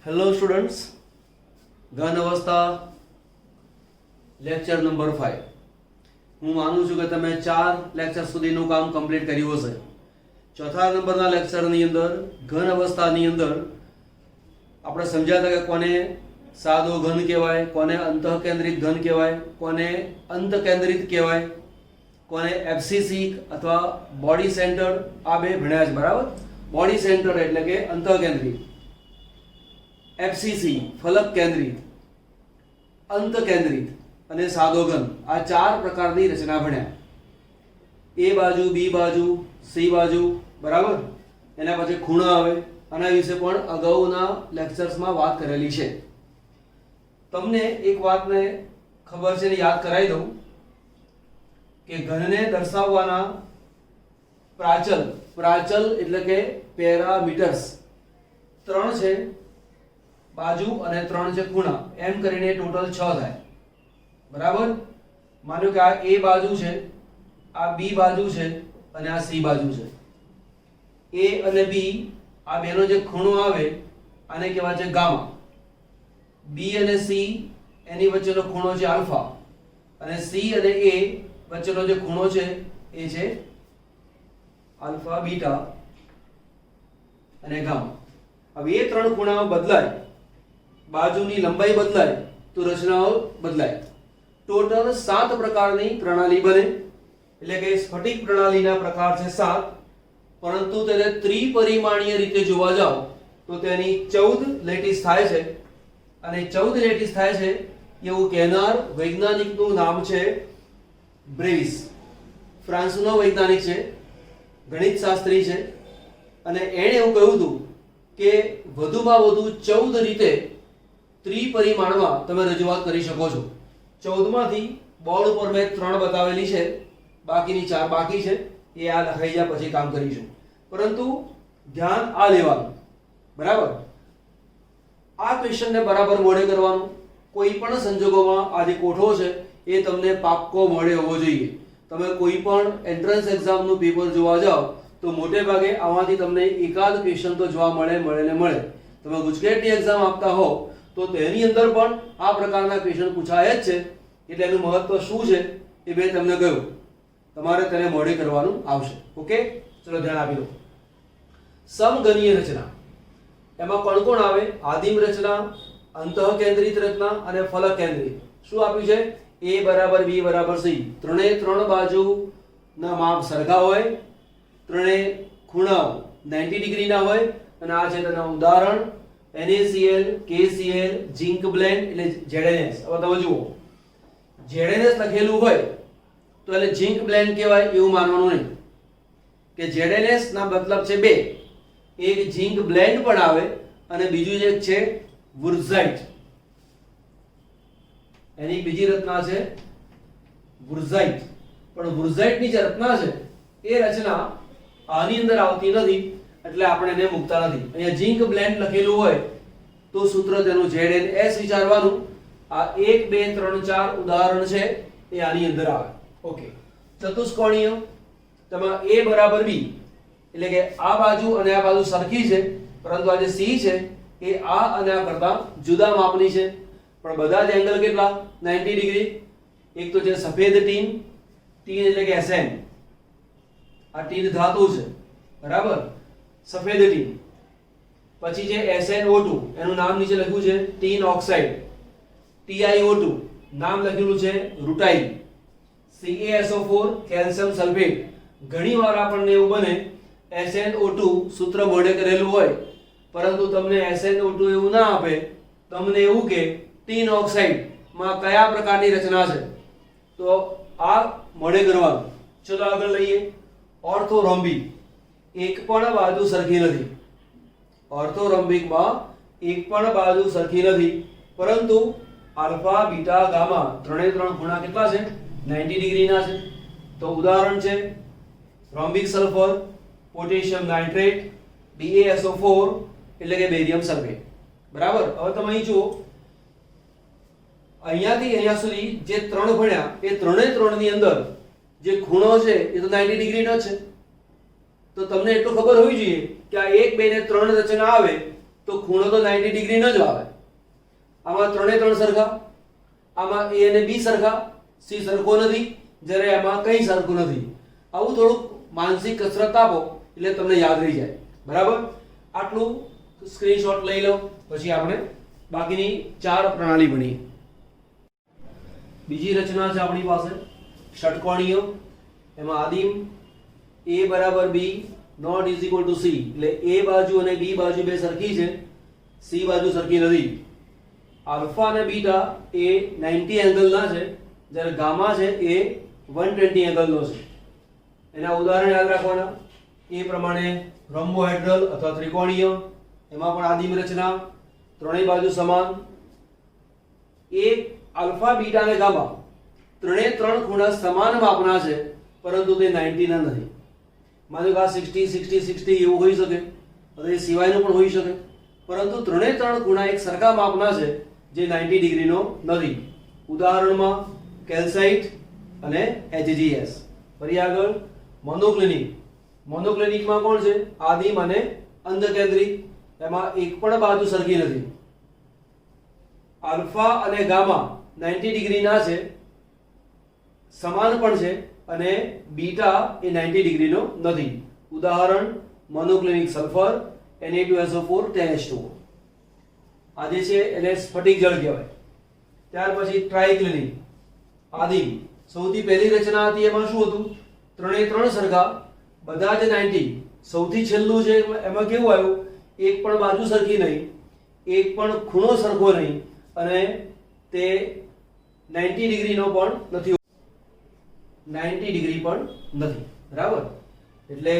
Hello students, ઘન અવસ્થા lecture number 5. હું માનું છું કે તમે 4 લેક્ચર સુધીનું કામ કમ્પ્લીટ કર્યું હશે. ચોથા નંબરના લેક્ચરની અંદર ઘન અવસ્થાની અંદર આપણે સમજ્યા હતા કે કોને સાદો ઘન કહેવાય, કોને અંતઃકેન્દ્રિત ઘન કહેવાય, કોને અંતકેન્દ્રિત કહેવાય, કોને એબ્સિસિક અથવા બોડી સેન્ટર, આ બે ભણ્યા છે. બરાબર. બોડી સેન્ટર એટલે કે અંતઃકેન્દ્રિત, એફસીસી ફલક કેન્દ્રિત, અંત કેન્દ્રિત અને સાદો ઘન, આ 4 પ્રકારની રચના ભણ્યા. એ બાજુ, બી બાજુ, સી બાજુ. બરાબર. એના પછી ખૂણા આવે. આના વિશે પણ અગાઉના લેક્ચર્સમાં વાત કરેલી છે. તમને એક વાતને ખબર છે ને યાદ કરાવી દઉં કે ઘનને દર્શાવવાના પ્રાચલ એટલે કે પેરામીટર્સ 3 છે, બાજુ અને 3 છે ખૂણા, એમ કરીને ટોટલ 6 થાય. બરાબર. માનો કે આ એ બાજુ છે, આ બી બાજુ છે અને આ સી બાજુ છે. એ અને બી આ બેનો જે ખૂણો આવે આને કહેવાય છે ગામા. બી અને સી એની વચ્ચેનો ખૂણો છે આલ્ફા, અને સી અને એ વચ્ચેનો જે ખૂણો છે એ છે આલ્ફા, બીટા અને ગામા. હવે એ 3 ખૂણાઓ બદલાય, બાજુની લંબાઈ બદલાય તો રચનાઓ બદલાય. ટોટલ 7 પ્રકારની પ્રણાલી બને. એટલે કે સ્ફટિક પ્રણાલીના પ્રકાર છે 7, પરંતુ તેને ત્રિપરિમાણીય રીતે જોવા જાવ તો તેની 14 લેટિસ થાય છે. અને 14 લેટિસ થાય છે એવું કહેનાર વૈજ્ઞાનિકનું નામ છે બ્રેવિસ. ફ્રાન્સનો વૈજ્ઞાનિક છે, ગણિતશાસ્ત્રી છે, અને એણે એવું કહ્યું હતું કે વધુમાં વધુ 14 રીતે ત્રિપરિમાણમાં તમે રજૂઆત કરી શકો છો. 14 માંથી બોર્ડ ઉપર મેં 3 બતાવેલી છે, બાકીની 4 બાકી છે. એ આ લખાઈ જાય પછી કામ કરીશું. પરંતુ ધ્યાન આ લેવાનું. બરાબર. આ ક્વેશ્ચનને બરાબર મોડે કરવાનું. કોઈ પણ સંજોગોમાં આ જે કોઠો છે એ તમને પાક્કો મોડે હોવો જોઈએ. તમે કોઈ પણ એન્ટ્રન્સ એક્ઝામનું પેપર જોવા જાઓ તો મોટે ભાગે આમાંથી તમને એકાદ ક્વેશ્ચન તો જોવા મળે. તમે ગુજકેટની એક્ઝામ આપતા હો તો તેની અંદર પણ આ પ્રકારના ક્વેશ્ચન પૂછાય જ છે. એટલે એનું મહત્વ શું છે એ મેં તમને કહ્યું. તમારે તેને મોડે કરવાનું આવશે. ઓકે, ચલો ધ્યાન આપી લો. સમઘનીય રચના, એમાં કોણ કોણ આવે? આદિમ રચના, અંતઃકેન્દ્રિત રચના અને ફલક કેન્દ્રિત. શું આપ્યું છે? a બરાબર b બરાબર c. ત્રણે 3 બાજુના માપ સરખા હોય, ત્રણે ખૂણાઓ 90 ડિગ્રીના હોય. અને આ છે તેના ઉદાહરણ: NaCl, KCl, ઝિંક બ્લેન્ડ એટલે ZnS. હવે તમે જુઓ, ZnS લખેલું હોય તો એટલે ઝિંક બ્લેન્ડ કહેવાય એવું માનવાનું નહીં. કે ZnS ના મતલબ છે 2. એક ઝિંક બ્લેન્ડ પણ આવે અને બીજું એક છે વુર્ઝાઇટ. એની બીજી રચના છે વુર્ઝાઇટ. પણ વુર્ઝાઇટની જે રચના છે એ રચના આની અંદર આવતી નથી, એટલે આપણે એને મૂકતા નથી. અહીંયા ઝિંક બ્લેન્ડ લખેલું હોય તો સૂત્ર તેનું ZnS વિચારવાનું. આ 1 2 3 4 ઉદાહરણ છે એ આની અંદર આવે. ઓકે. ચતુષ્કોણીય, તેમાં a બરાબર b એટલે કે આ બાજુ અને આ બાજુ સરખી છે, પરંતુ આ જે c છે એ આ અને આ કરતા જુદા માપની છે. પણ બધા જ એંગલ કેટલા? 90 ડિગ્રી. એક તો છે સફેદ ટીન એટલે કે Sn. આ ટીન ધાતુ છે. બરાબર. સફેદ ટીન. પછી છે SnO2, એનું નામ નીચે લખ્યું છે ટીન ઓક્સાઇડ. TiO2 નામ લખેલું છે રૂટાઇલ. CaSO4 calcium sulphate. ઘણીવાર આપણને એવું બને SnO2 સૂત્ર મોઢે કરેલું હોય, પરંતુ તમને SnO2 એવું ના આપે, તમને એવું કે ટીન ઓક્સાઇડ માં કયા પ્રકારની રચના છે, તો આ મોઢે કરવાનું. ચલો આગળ લઈએ. ઓર્થોરોમ્બિક, એક પણ બાજુ સરખી નથી. ઓર્થોરોમ્બિકમાં એક પણ બાજુ સરખી નથી, પરંતુ આલ્ફા, બીટા, ગામા ત્રણે 3 ખૂણા કેટલા છે? 90 ડિગ્રીના છે. તો ઉદાહરણ છે રોમ્બિક સલ્ફર, પોટેશિયમ નાઇટ્રેટ, BaSO4 એટલે કે બેરિયમ સલ્ફેટ. બરાબર. હવે તમે અહીં જુઓ, અહીંયાથી અહીંયા સુધી જે 3 ભણ્યા એ ત્રણે 3 ની અંદર જે ખૂણો છે એ તો 90 ડિગ્રીનો છે. તો તમને એટલું ખબર હોવી જોઈએ કે આ 1 2 ને 3 રચના આવે તો ખૂણો તો 90 ડિગ્રીનો જ આવે. આમાં ત્રણે ત્રણ સરખા, આમાં A અને B સરખા, C સરખો નથી, જ્યારે આમાં કંઈ સરખું નથી. આવું થોડુંક માનસિક કસરત આપો એટલે તમને યાદ રહી જાય. બરાબર? આટલું સ્ક્રીનશોટ લઈ લો, પછી આપણે બાકીની 4 પ્રણાલી ભણીએ. બીજી રચના છે આપણી પાસે ષટકોણીય. એમાં આદિમ A બરાબર B not is equal to C, એટલે A બાજુ અને B બાજુ બે સરખી છે, C બાજુ સરખી નથી. આલ્ફા અને બીટા એ 90 એંગલના છે, જ્યારે ગામા છે એ 120 એંગલનો છે. એના ઉદાહરણ યાદ રાખવાના. એ પ્રમાણે રોમ્બોહેડ્રલ અથવા ત્રિકોણીય, એમાં પણ આદિમ રચના, ત્રણેય બાજુ સમાન. એ આલ્ફા બીટા અને ગામા ત્રણે ત્રણ ખૂણા સમાન માપના છે, પરંતુ તે 90 ના નથી. માનો કે આ 60 60 60 એવું હોઈ શકે, અથવા એ સિવાયનું પણ હોઈ શકે, પરંતુ ત્રણે ત્રણ ખૂણા એક સરખા માપના છે જે 90 ડિગ્રીનો નથી. ઉદાહરણમાં કેલ્સાઇટ અને HGS. ફરી આગળ મોનોક્લિનિક. મોનોક્લિનિકમાં કોણ છે? આદિમ અને અંધકેન્દ્રી. એમાં એક પણ બાજુ સરખી નથી. આલ્ફા અને ગામા 90 ડિગ્રીના છે, સમાન પણ છે, અને બીટા એ 90 ડિગ્રીનો નથી. ઉદાહરણ મોનોક્લિનિક સલ્ફર Na2SO4 10H2O. આ જે છે એને સ્ફટિક જળ કહેવાય. ત્યાર પછી ટ્રાઇક્લિનિક આદિમ. સૌથી પહેલી રચના હતી એમાં શું હતું? ત્રણે ત્રણ સરખા, બધા જ 90. સૌથી છેલ્લું છે એમાં કેવું આવ્યું? એક પણ બાજુ સરખી નહીં, એક પણ ખૂણો સરખો નહીં, અને તે 90 ડિગ્રીનો પણ નથી. 90 ડિગ્રી પણ નથી. બરાબર? એટલે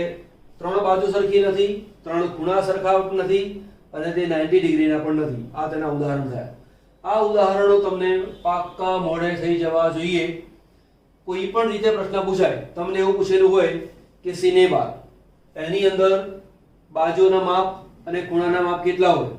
ત્રણ બાજુ સરખી નથી, ત્રણ ખૂણા સરખા નથી, અને તે 90 ડિગ્રીના પણ નથી. આ તેના ઉદાહરણ થયા. આ ઉદાહરણો તમને પાક્કા મોઢે થઈ જવા જોઈએ. કોઈ પણ રીતે પ્રશ્ન પૂછાય, તમને એવું પૂછેલું હોય કે સિનેમા, એની અંદર બાજુના માપ અને ખૂણાના માપ કેટલા હોય?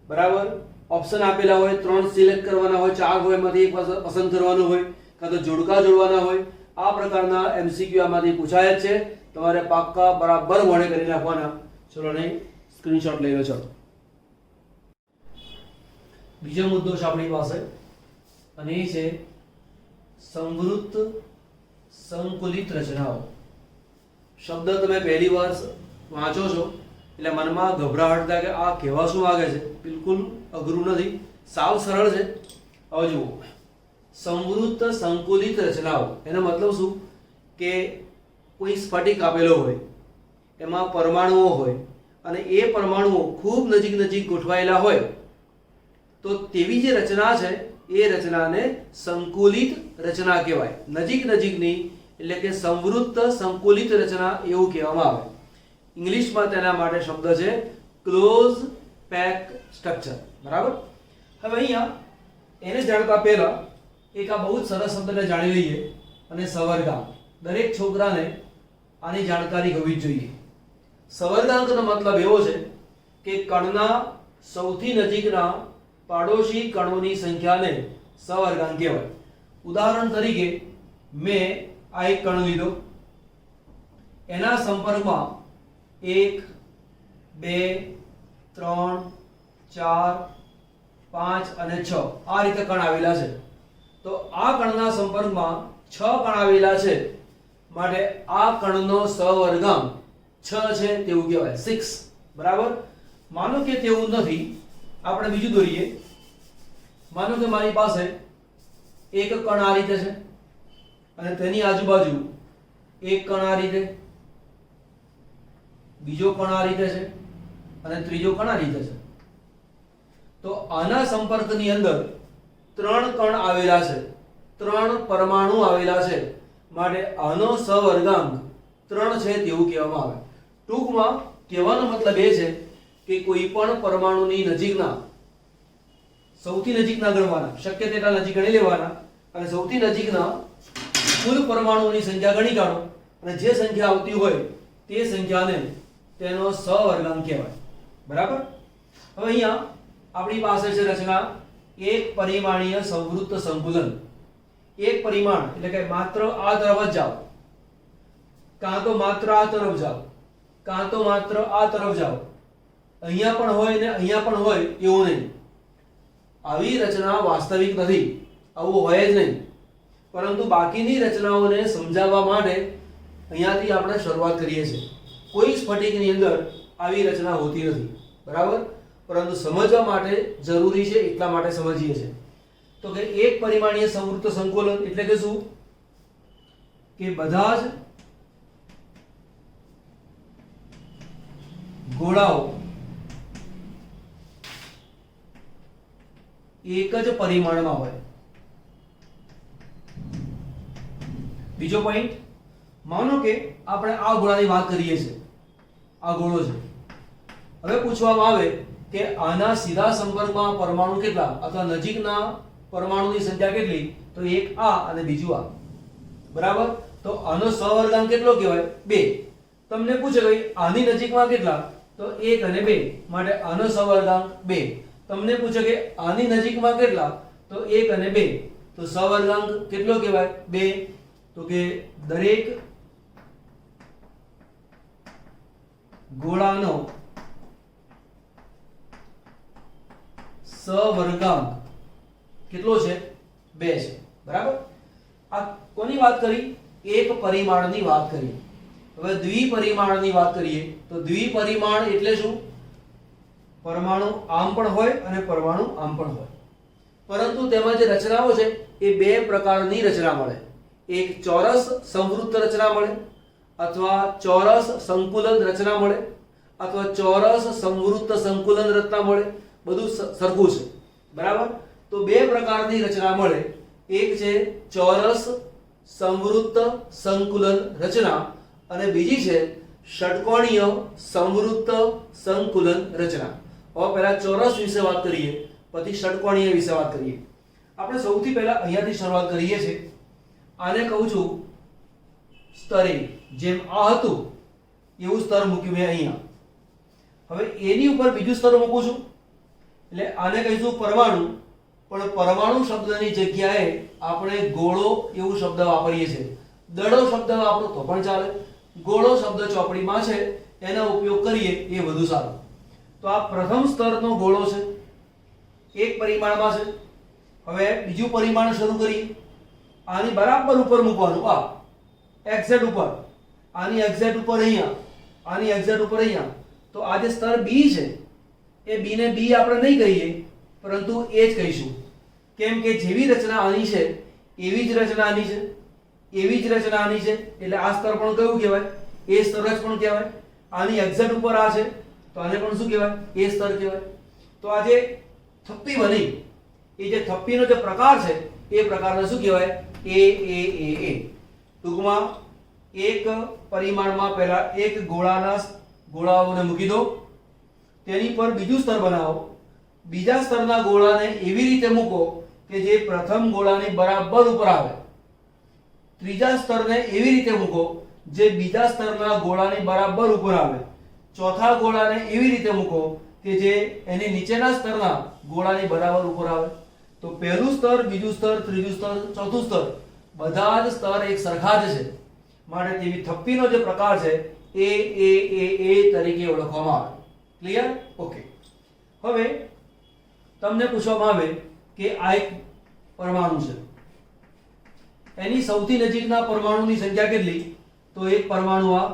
બરાબર? ઓપ્શન આપેલા હોય, 3 સિલેક્ટ કરવાના હોય, 4 હોય, એમાંથી એક પસંદ કરવાનું હોય, કાં તો જોડકા જોડવાના હોય. આ પ્રકારના MCQ આમાંથી પૂછાય જ છે. તમારે પાક્કા બરાબર મોઢે કરી નાખવાના. ચલો ને સ્ક્રીનશોટ લઈ લો. ચલો, બીજો મુદ્દો છે આપણી પાસે, અને એ છે સંવૃત્ત સંકુલિત રચનાઓ. શબ્દ તમે પહેલી વાર વાંચો છો એટલે મનમાં ગભરાહટ થાય કે આ કહેવા શું માંગે છે. બિલકુલ અઘરું નથી, સાવ સરળ છે. હવે જુઓ, સંવૃત્ત સંકુલિત રચનાઓ એનો મતલબ શું? કે કોઈ સ્ફટિક આપેલો હોય, એમાં પરમાણુઓ હોય, અને એ પરમાણુઓ ખૂબ નજીક નજીક ગોઠવાયેલા હોય, તો તેવી જે રચના છે એ રચનાને સંકુલિત રચના કહેવાય. નજીક નજીકની એટલે કે સંવૃત્ત સંકુલિત રચના એવું કહેવામાં આવે. ઇંગ્લિશમાં તેના માટે શબ્દ છે ક્લોઝ પેક સ્ટ્રક્ચર. બરાબર? હવે અહીંયા એને જાણતા પહેલા એક આ બહુ જ સરસ શબ્દને જાણી લઈએ, અને સવર્ગાંક. દરેક છોકરાને આની જાણકારી હોવી જ જોઈએ. સવર્ગાંકનો મતલબ એવો છે કે કણના સૌથી નજીકના પાડોશી કણોની સંખ્યાને સવર્ગાંક કહેવાય. ઉદાહરણ તરીકે મેં આ એક કણ લીધો, એના સંપર્કમાં 1 2 3 4 5 અને 6 આ રીતે કણ આવેલા છે. તો આ કણના સંપર્કમાં 6 કણ આવેલા છે, માટે આ કણનો સવર્ગાંક 6 છે તેવું કહેવાય, 6. બરાબર? માનો કે તેવું નથી, આપણે બીજું દોરીએ. માનો કે મારી પાસે એક કણ આ રીતે છે, અને તેની આજુબાજુ એક કણ આ રીતે, બીજો કણ આ રીતે છે, અને ત્રીજો કણ આ રીતે છે. તો આના સંપર્કની અંદર 3 કણ આવેલા છે, 3 પરમાણુ આવેલા છે, માટે આનો સવર્ગાંક 3 છે તેવું કહેવામાં આવે. ટૂંકમાં કહેવાનો મતલબ એ છે કે કોઈ પણ પરમાણુની નજીકના, સૌથી નજીકના ગણવાના, શક્ય તેટલા નજીક ગણી લેવાના, અને સૌથી નજીકના કુલ પરમાણુઓની સંખ્યા ગણી કાઢો, અને જે સંખ્યા આવતી હોય તે સંખ્યાને તેનો સવર્ગાંક કહેવાય. બરાબર? હવે અહીંયા આપણી પાસે છે રચના એક પરિમાણીય સંવૃત્ત સંકુલન. એક પરિમાણ એટલે કે માત્ર આ તરફ જ જાઓ, કાં તો માત્ર આ તરફ જાઓ, કાં તો માત્ર આ તરફ જાઓ, અહીંયા પણ હોય ને અહીંયા પણ હોય એવું નહીં. આવી રચના વાસ્તવિક નથી, આવું હોય જ નહીં. પરંતુ બાકીની રચનાઓને સમજાવવા માટે અહીંયાથી આપણે શરૂઆત કરીએ છીએ. કોઈ સ્ફટિકની અંદર આવી રચના હોતી નથી, બરાબર? પરંતુ સમજવા માટે જરૂરી છે એટલા માટે સમજીએ છીએ. તો કે એક પરિમાણીય સંવૃત્ત સંકુલન એટલે કે શું? કે બધા જ ગોળાઓ એક જ પરિમાણમાં હોય. બીજો પોઈન્ટ, માનો કે આપણે આ ગોળાની વાત કરીએ છીએ, આ ગોળો છે. હવે પૂછવામાં આવે કે આના સીધા સંપર્કમાં પરમાણુ કેટલા અથવા નજીકના પરમાણુની સંખ્યા કેટલી? તો એક આ અને બીજું આ, બરાબર? તો આનો સહવર્ગાંક કેટલો કહેવાય? 2. તમને પૂછે કે આની નજીકમાં કેટલા? તો 1 અને 2, માટે આનો સહવર્ગાંક 2. તમને પૂછે કે આની નજીકમાં કેટલા? તો 1 અને 2, તો સહવર્ગાંક કેટલો કહેવાય? 2. તો કે દરેક ગોળાનો સહવર્ગાંક કેટલો છે? 2 છે, બરાબર? આ કોની વાત કરી? એક પરિમાણની વાત કરી. હવે દ્વિપરિમાણની વાત કરીએ તો દ્વિપરિમાણ એટલે શું? પરમાણુ આમ પણ હોય અને પરમાણુ આમ પણ હોય, પરંતુ તેમાં જે રચનાઓ છે એ બે પ્રકારની રચના મળે. એક ચોરસ સંવૃત્ત રચના મળે, અથવા ચોરસ સંકુલન રચના મળે, અથવા ચોરસ સંવૃત્ત સંકુલન રચના મળે. બધું સરખું છે, બરાબર? તો બે પ્રકારની રચના મળે. એક છે ચોરસ સંવૃત્ત સંકુલન રચના અને બીજી છે ષટકોણીય સંવૃત્ત સંકુલન રચના. હવે પહેલા ચોરસ વિશે વાત કરીએ, પછી ષટકોણીય વિશે વાત કરીએ. આપણે સૌથી પહેલા અહીંયાથી શરૂઆત કરીએ છીએ. આને કહું છું સ્તર A. જેમ આ હતું એવું સ્તર મૂક્યું મેં અહીંયા. હવે એની ઉપર બીજું સ્તર મૂકું છું, એટલે આને કહીશું પરમાણુ. પણ પરમાણુ શબ્દની જગ્યાએ આપણે ગોળો એવું શબ્દ વાપરીએ છીએ. દડો શબ્દ વાપરો તો પણ ચાલે, ગોળો શબ્દ ચોપડીમાં છે એનો ઉપયોગ કરીએ એ વધુ સારું. તો આ પ્રથમ સ્તરનો ગોળો છે, એક પરિમાણમાં છે. હવે બીજું પરિમાણ શરૂ કરીએ. આની બરાબર ઉપર મૂકવાનું, આ એક્ઝેટ ઉપર, આની એક્ઝેટ ઉપર અહીંયા, આની એક્ઝેટ ઉપર અહીંયા. તો આ જે સ્તર B છે એ B ને B આપણે નહીં કહીએ, પરંતુ એ જ કહીશું. કેમ કે જેવી રચના આની છે એવી જ રચના આની છે, એવી જ રચના આની છે, એટલે આ સ્તર પણ કયું કહેવાય? એ સ્તર જ પણ કહેવાય. આની એક્ઝેટ ઉપર આ છે તો આને પણ શું કહેવાય? એ સ્તર કહેવાય. તો આ જે થપ્પી બની, એ જે થપ્પીનો જે પ્રકાર છે એ પ્રકારને શું કહેવાય? એ. ટૂંકમાં એક પરિમાણમાં પહેલા એક ગોળાઓને મૂકી દો, તેની પર બીજું સ્તર બનાવો. બીજા સ્તરના ગોળાને એવી રીતે મૂકો કે જે પ્રથમ ગોળાની બરાબર ઉપર આવે. ત્રીજા સ્તરને એવી રીતે મૂકો જે બીજા સ્તરના ગોળાની બરાબર ઉપર આવે. ચોથા ગોળાને એવી રીતે મૂકો કે જે એની નીચેના સ્તરના ગોળાની બરાબર ઉપર આવે. તો પહેલું સ્તર, બીજું સ્તર, ત્રીજું સ્તર, ચોથું સ્તર, બધા જ સ્તર એક સરખા જ છે. માટે તેવી થપ્પીનો જે પ્રકાર છે એ તરીકે ઓળખવામાં આવે. ક્લિયર? ઓકે. હવે તમને પૂછવામાં આવે કે આ એક પરમાણુ છે, એની સૌથી નજીકના પરમાણુની સંખ્યા કેટલી? તો એક પરમાણુ આ,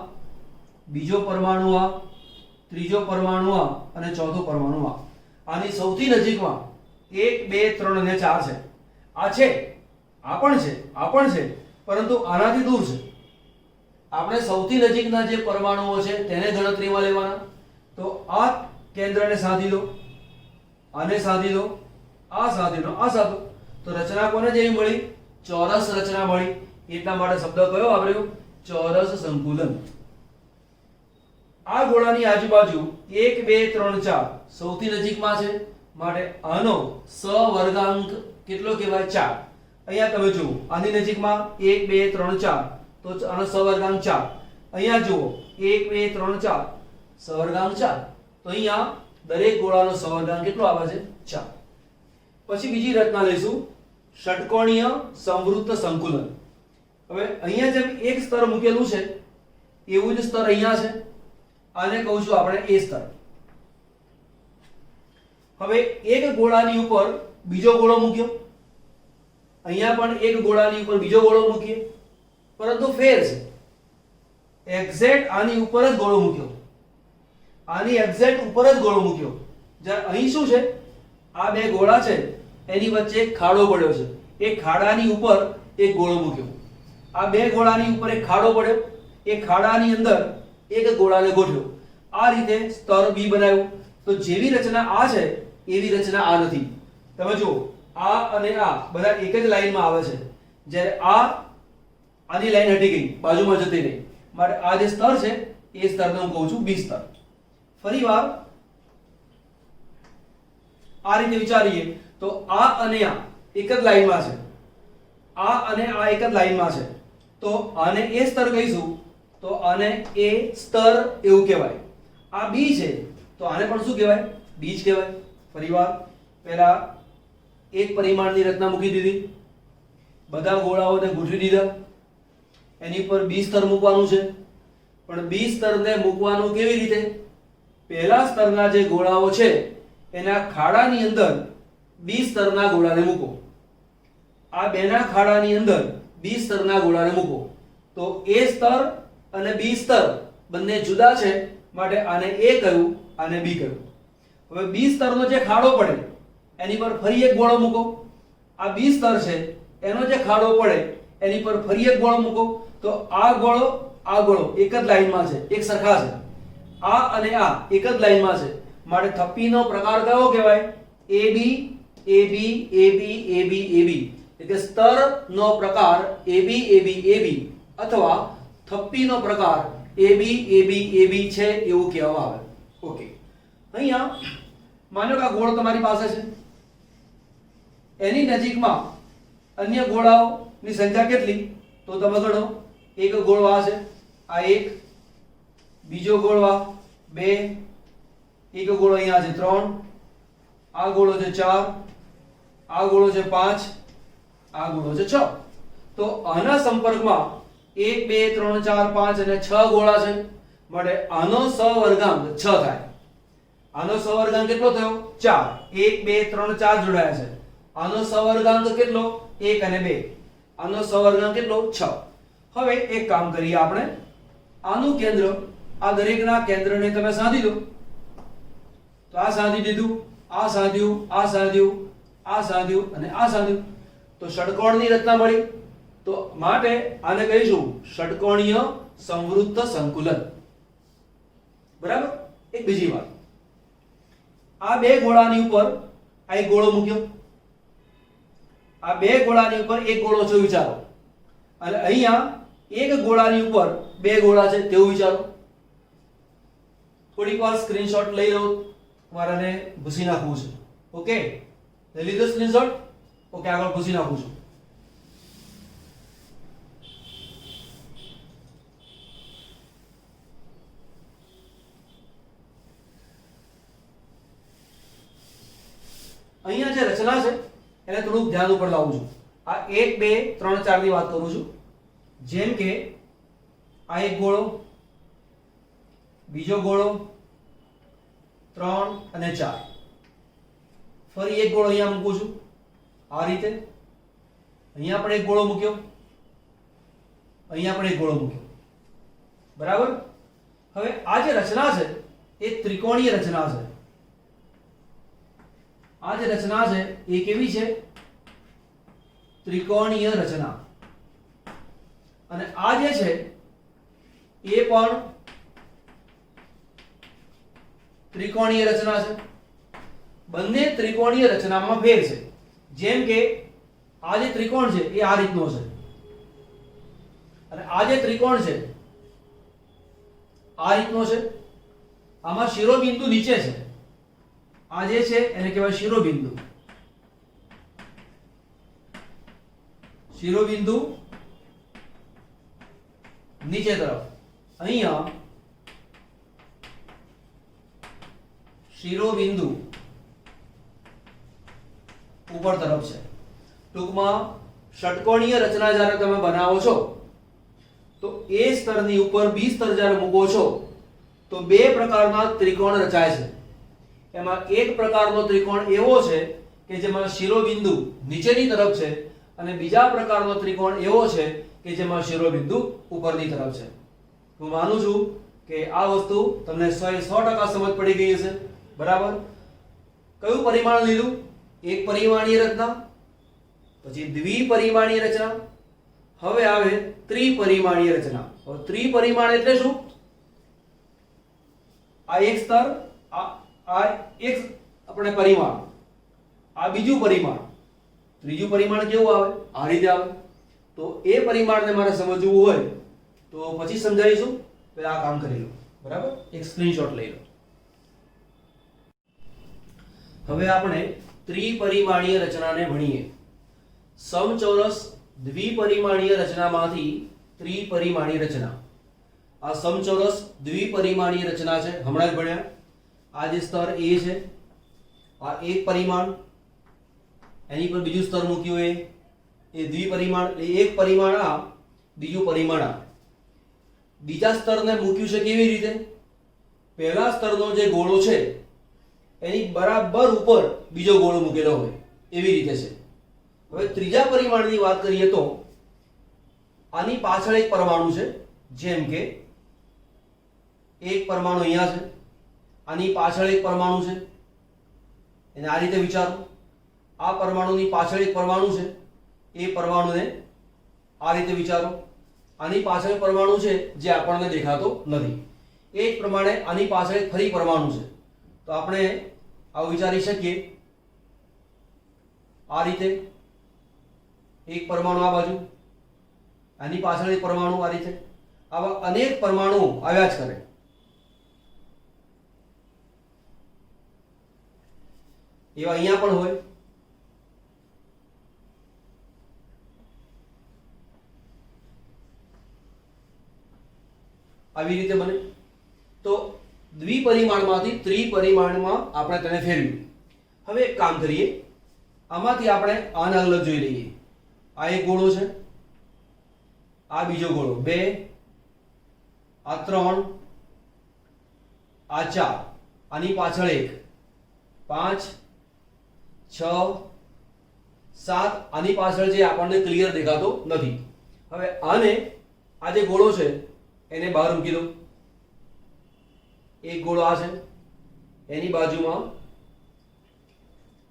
બીજો પરમાણુ આ, ત્રીજો પરમાણુ આ અને ચોથો પરમાણુ આ. આની સૌથી નજીકમાં 1 2 3 અને 4 છે. આ છે, આ પણ છે, આ પણ છે, પરંતુ આનાથી દૂર છે. આપણે સૌથી નજીકના જે પરમાણુઓ છે તેને ગણતરીમાં લેવાના. તો આ કેન્દ્રને સાધી દો, આને સાધી દો, આ સાધી દો, આ સાધો. તો રચના કોને જેવી મળી? ચોરસ રચના મળી. એટલા માટે શબ્દ કયો વાપર્યો? ચોરસ સંકુલન. આ ગોળાની આજુબાજુ 1 2 3 4 સૌથી નજીકમાં છે, માટે આનો સહવર્ગાંક કેટલો કહેવાય? 4. અહીંયા તમે જુઓ, આની નજીકમાં 1 2 3 4, તો આનો સહવર્ગાંક 4. અહીંયા જુઓ 1 2 3 4, સહવર્ગાંક 4. તો અહીંયા દરેક ગોળાનો સહવર્ગાંક કેટલો આવે છે? 4. પછી બીજી રચના લઈશું, ષટકોણીય સંવૃત્ત સંકુલન. હવે અહીંયા જેમ એક સ્તર મૂકેલું છે એવું જ સ્તર અહીંયા છે. આને કહું છું આપણે A સ્તર. હવે એક ગોળાની ઉપર બીજો ગોળો મૂક્યો, અહીંયા પણ એક ગોળાની ઉપર બીજો ગોળો મૂકીએ, પરંતુ ફેર છે, એક્ઝેક્ટ આની ઉપર જ ગોળો મૂક્યો, આની એક્ઝેક્ટ ઉપર જ ગોળો મૂક્યો. જ્યારે અહીં શું છે, આ બે ગોળા છે એની વચ્ચે એક ખાડો પડ્યો છે, એ ખાડાની ઉપર એક ગોળો મૂક્યો. આ બે ગોળાની ઉપર એક ખાડો પડ્યો, એ ખાડાની અંદર એક ગોળાને ગોઠવ્યો. આ રીતે સ્તર બી બનાવ્યું. તો જેવી રચના આ છે એવી રચના આ નથી. તમે જુઓ, આ અને આ બધા એક જ લાઈનમાં આવે છે, જ્યારે આની લાઈન હટી ગઈ, બાજુમાં જતી રહી. માટે આ જે સ્તર છે એ સ્તરને હું કહું છું બી સ્તર. ફરીવાર આ રીતે વિચારીએ તો આ અને આ એક જ લાઈનમાં છે, આ અને આ એક જ લાઈનમાં છે, તો આને એ સ્તર કહીશું, તો આને એ સ્તર એવું કહેવાય. આ બી છે તો આને પણ શું કહેવાય? બી જ કહેવાય. ફરીવાર પહેલા એક પરિમાણની રચના મૂકી દીધી, બધા ગોળાઓને ગોઠવી દીધા, એની પર બી સ્તર મૂકવાનું છે. પણ બી સ્તરને મૂકવાનું કેવી રીતે? પહેલા સ્તરના જે ગોળાઓ છે એના ખાડાની અંદર બી સ્તરના ગોળાને મૂકો, આ બેના ખાડાની અંદર બી સ્તરના ગોળાને મૂકો. તો એ સ્તર અને બી સ્તર બંને જુદા છે, માટે આને એ કહ્યું, આને બી કહ્યું. હવે બી સ્તરનો જે ખાડો પડે એની પર ફરી એક ગોળો મૂકો, આ બી સ્તર છે એનો જે ખાડો પડે એની પર ફરી એક ગોળો મૂકો. તો આ ગોળો એક જ લાઈનમાં છે, એક સરખા છે. આ અને આ એક જ લાઈનમાં છે, માટે થપ્પીનો પ્રકાર કયો કહેવાય? એબી એબી એબી એબી એબી. એટલે સ્તરનો પ્રકાર એબી એબી એબી અથવા થપ્પીનો પ્રકાર એબી એબી એબી છે એવું કહેવામાં આવે. ઓકે, અહીંયા માનો કે આ ગોળ તમારી પાસે છે, એની નજીકમાં અન્ય ગોળાઓની સંખ્યા કેટલી? તો તમે ગણો. એક ગોળો આ છે, આ એક, બીજો ગોળો આ બે, એક ગોળો અહીંયા છે 3, આ ગોળો છે 4, આ ગોળો છે 5, આ ગોળો છે 6. તો આના સંપર્કમાં 1 2 3 4 5 અને 6 ગોળા છે, માટે આનો સહવર્ગાંક 6 થાય. આનો સહવર્ગાંક કેટલો થયો? 4. 1 2 3 4 જોડાયા છે. આનો સહવર્ગાંક કેટલો? 1 અને 2. આનો સહવર્ગાંક કેટલો? 6. હવે એક કામ કરીએ આપણે, આનું કેન્દ્ર, આ દરેકના કેન્દ્રને તમે સાધી દો. તો આ સાધી દીધું, આ સાધ્યું, આ સાધ્યું, આ સાધ્યું અને આ સાધ્યું. તો ષટકોણની રચના મળી. તો માટે આને કહીશું ષટકોણીય સંવૃત્ત સંકુલન. બરાબર? એક બીજી વાત, આ બે ગોળાની ઉપર આ એક ગોળો મૂક્યો, આ બે ગોળાની ઉપર એક ગોળો છે વિચારો, અને અહીંયા એક ગોળાની ઉપર બે ગોળા છે તેવું વિચારો. થોડીક વાર સ્ક્રીનશોટ લઈ લો, તમારાને ભૂસી નાખવું છે. ઓકે, લઈ લીધો સ્ક્રીનશોટ? ઓકે, આગળ ભૂસી નાખું છું. અહીંયા જે રચના છે એને થોડુંક ધ્યાન ઉપર લાવું છું. આ 1 2 3 4 ની વાત કરું છું. જેમ કે આ એક ગોળો, બીજો ગોળો, 3 અને 4. ફરી એક ગોળો અહીંયા મૂકું છું આ રીતે. અહીંયા પણ એક ગોળો મૂક્યો, અહીંયા પણ એક ગોળો મૂક્યો. બરાબર? હવે આ જે રચના છે એ ત્રિકોણીય રચના છે. આ જે રચના છે એ કેવી છે? ત્રિકોણીય રચના. અને આ જે છે એ પણ ત્રિકોણીય રચના છે. બંને ત્રિકોણીય રચનામાં ફેર છે. જેમ કે આ જે ત્રિકોણ છે એ આ રીતનો છે, અને આ જે ત્રિકોણ છે આ રીતનો છે. આમાં શિરોબિંદુ નીચે છે. આ જે છે એને કહેવાય શિરોબિંદુ. શિરોબિંદુ નીચે તરફ, અહીંયા શિરોબિંદુ ઉપર તરફ છે. ટૂંકમાં ષટકોણીય રચના જ્યારે તમે બનાવો છો તો એ સ્તરની ઉપર બી સ્તર જ્યારે મૂકો છો તો બે પ્રકારના ત્રિકોણ રચાય છે. એમાં એક પ્રકારનો ત્રિકોણ એવો છે કે જેમાં શિરોબિંદુ નીચેની તરફ છે અને બીજા પ્રકારનો ત્રિકોણ એવો છે કે જેમાં શિરોબિંદુ ઉપરની તરફ છે. હું માનું છું કે આ વસ્તુ તમને 100% સમજ પડી ગઈ હશે. બરાબર. કયું પરિમાણ લીધું? એક પરિમાણીય રચના, પછી દ્વિપરિમાણીય રચના, હવે આવે ત્રિપરિમાણીય રચના. હવે ત્રિપરિમાણ એટલે શું? આ એક સ્તર, આ એક આપણે પરિમાણ, આ બીજું પરિમાણ, ત્રીજું પરિમાણ કેવું આવે? આ રીતે આવે. તો એ પરિમાણને મારે સમજવું હોય તો પછી સમજાવીશું. પહેલા આ કામ કરી લો. બરાબર. એક સ્ક્રીનશોટ લઈ લો. હવે આપણે ત્રિપરિમાણીય રચનાને ભણીએ. સમચોરસ દ્વિપરિમાણીય રચનામાંથી ત્રિપરિમાણીય રચના. આ સમચોરસ દ્વિપરિમાણીય રચના છે, હમણાં જ ભણ્યા. આ જે સ્તર A છે, આ એક પરિમાણ, એની પર બીજું સ્તર મૂક્યું એ દ્વિપરિમાણ, એટલે એક પરિમાણ આ, બીજું પરિમાણ આ. બીજા સ્તરને મૂક્યું છે કેવી રીતે? પહેલા સ્તરનો જે ગોળો છે એની બરાબર ઉપર બીજો ગોળો મૂકેલો હોય એવી રીતે છે. હવે ત્રીજા પરિમાણની વાત કરીએ તો આની પાછળ એક પરમાણુ છે, જેમ કે એક પરમાણુ અહીંયા છે, આની પાછળ એક પરમાણુ છે, એને આ રીતે વિચારો. આ પરમાણુની પાછળ એક પરમાણુ છે, એ પરમાણુને આ રીતે વિચારો. આની પાછળ પરમાણુ છે જે આપણને દેખાતો નથી. એ જ પ્રમાણે આની પાછળ એક ફરી પરમાણુ છે. તો આપણે આવું વિચારી શકીએ આ રીતે, એક પરમાણુ આ બાજુ, આની પાછળ એક પરમાણુ આ રીતે. આવા અનેક પરમાણુ આવ્યા જ કરે. એવા અહીંયા પણ હોય. આવી રીતે બને. તો દ્વિપરિમાણમાંથી ત્રિપરિમાણમાં આપણે તેને ફેરવ્યું. હવે એક કામ કરીએ, આમાંથી આપણે આને અલગ જોઈ લઈએ. આ એક ગોળો છે, આ બીજો ગોળો 2, આ 3, આ 4, આની પાછળ 1, 5, 6, 7, આની પાછળ જે આપણને ક્લિયર દેખાતો નથી. હવે આને, આ જે ગોળો છે એને બહાર મૂકી દો. એક ગોળો આ છે, એની બાજુમાં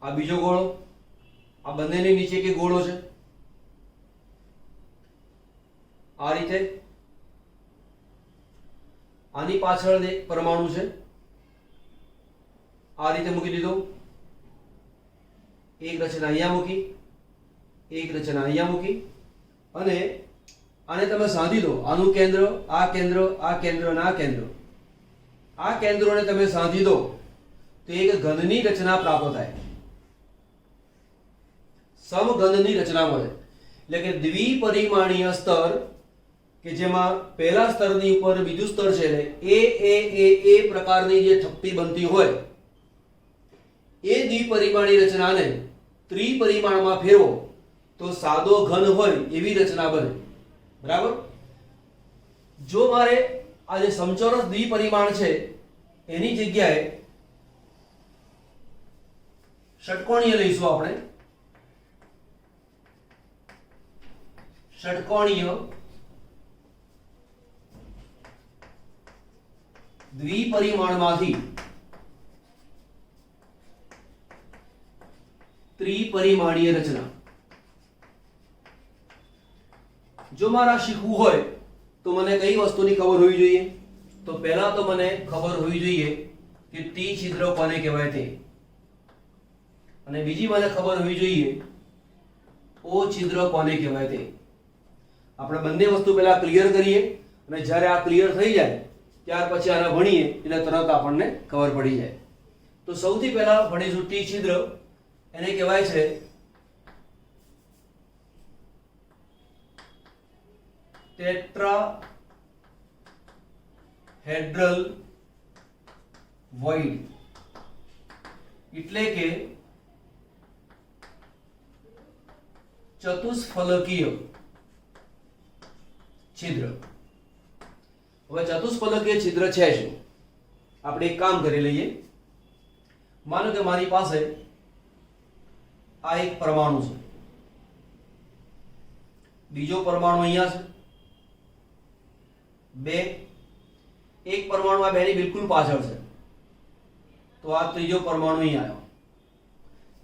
આ બીજો ગોળો, આ બંનેની નીચે એક ગોળો છે, આ રીતે. આની પાછળ એક પરમાણુ છે, આ રીતે મૂકી દીધો. એક રચના અહીંયા મૂકી, એક રચના અહીંયા મૂકી, અને આને તમે સાધી દો. આનું કેન્દ્ર, આ કેન્દ્ર, આ કેન્દ્ર અને આ કેન્દ્ર, આ કેન્દ્રોને તમે સાધી દો તો એક ઘનની રચના પ્રાપ્ત થાય. સમઘનની રચના મળે. એટલે કે દ્વિપરિમાણીય સ્તર કે જેમાં પહેલા સ્તરની ઉપર બીજું સ્તર છે, એ પ્રકારની જે થપ્પી બનતી હોય, એ દ્વિપરિમાણીય રચનાને ત્રિપરિમાણમાં ફેરવો તો સાદો ઘન હોય એવી રચના બને. બરાબર. જો મારે આ જે સમચોરસ દ્વિપરિમાણ છે એની જગ્યાએ ષટકોણીય લઈશું આપણે. ષટકોણીય દ્વિપરિમાણમાંથી ત્રિપરિમાણીય રચના. જો મારા શીખવું હોય તો મને કઈ વસ્તુની ખબર હોવી જોઈએ? તો પહેલા તો મને ખબર હોવી જોઈએ કે ટી છિદ્ર કોને કહેવાય તે, અને બીજી મને ખબર હોવી જોઈએ ઓ છિદ્ર કોને કહેવાય તે. આપણે બંને વસ્તુ પહેલા ક્લિયર કરીએ, અને જ્યારે આ ક્લિયર થઈ જાય ત્યાર પછી આને ભણીએ એટલે તરત આપણને ખબર પડી જાય. તો સૌથી પહેલા ભણીશું ટી છિદ્ર. એને કહેવાય છે ટેટ્રાહેડ્રલ વોઇડ, એટલે કે ચતુષ્ફલકીય છિદ્ર. હવે ચતુષ્ફલકીય છિદ્ર છે શું? આપણે એક કામ કરી લઈએ. માનો કે મારી પાસે આ એક પરમાણુ છે, બીજો પરમાણુ અહીંયા છે, બે, એક પરમાણુ આ બેની બિલકુલ પાછળ છે, તો આ ત્રીજો પરમાણુ અહીંયા આવ્યો.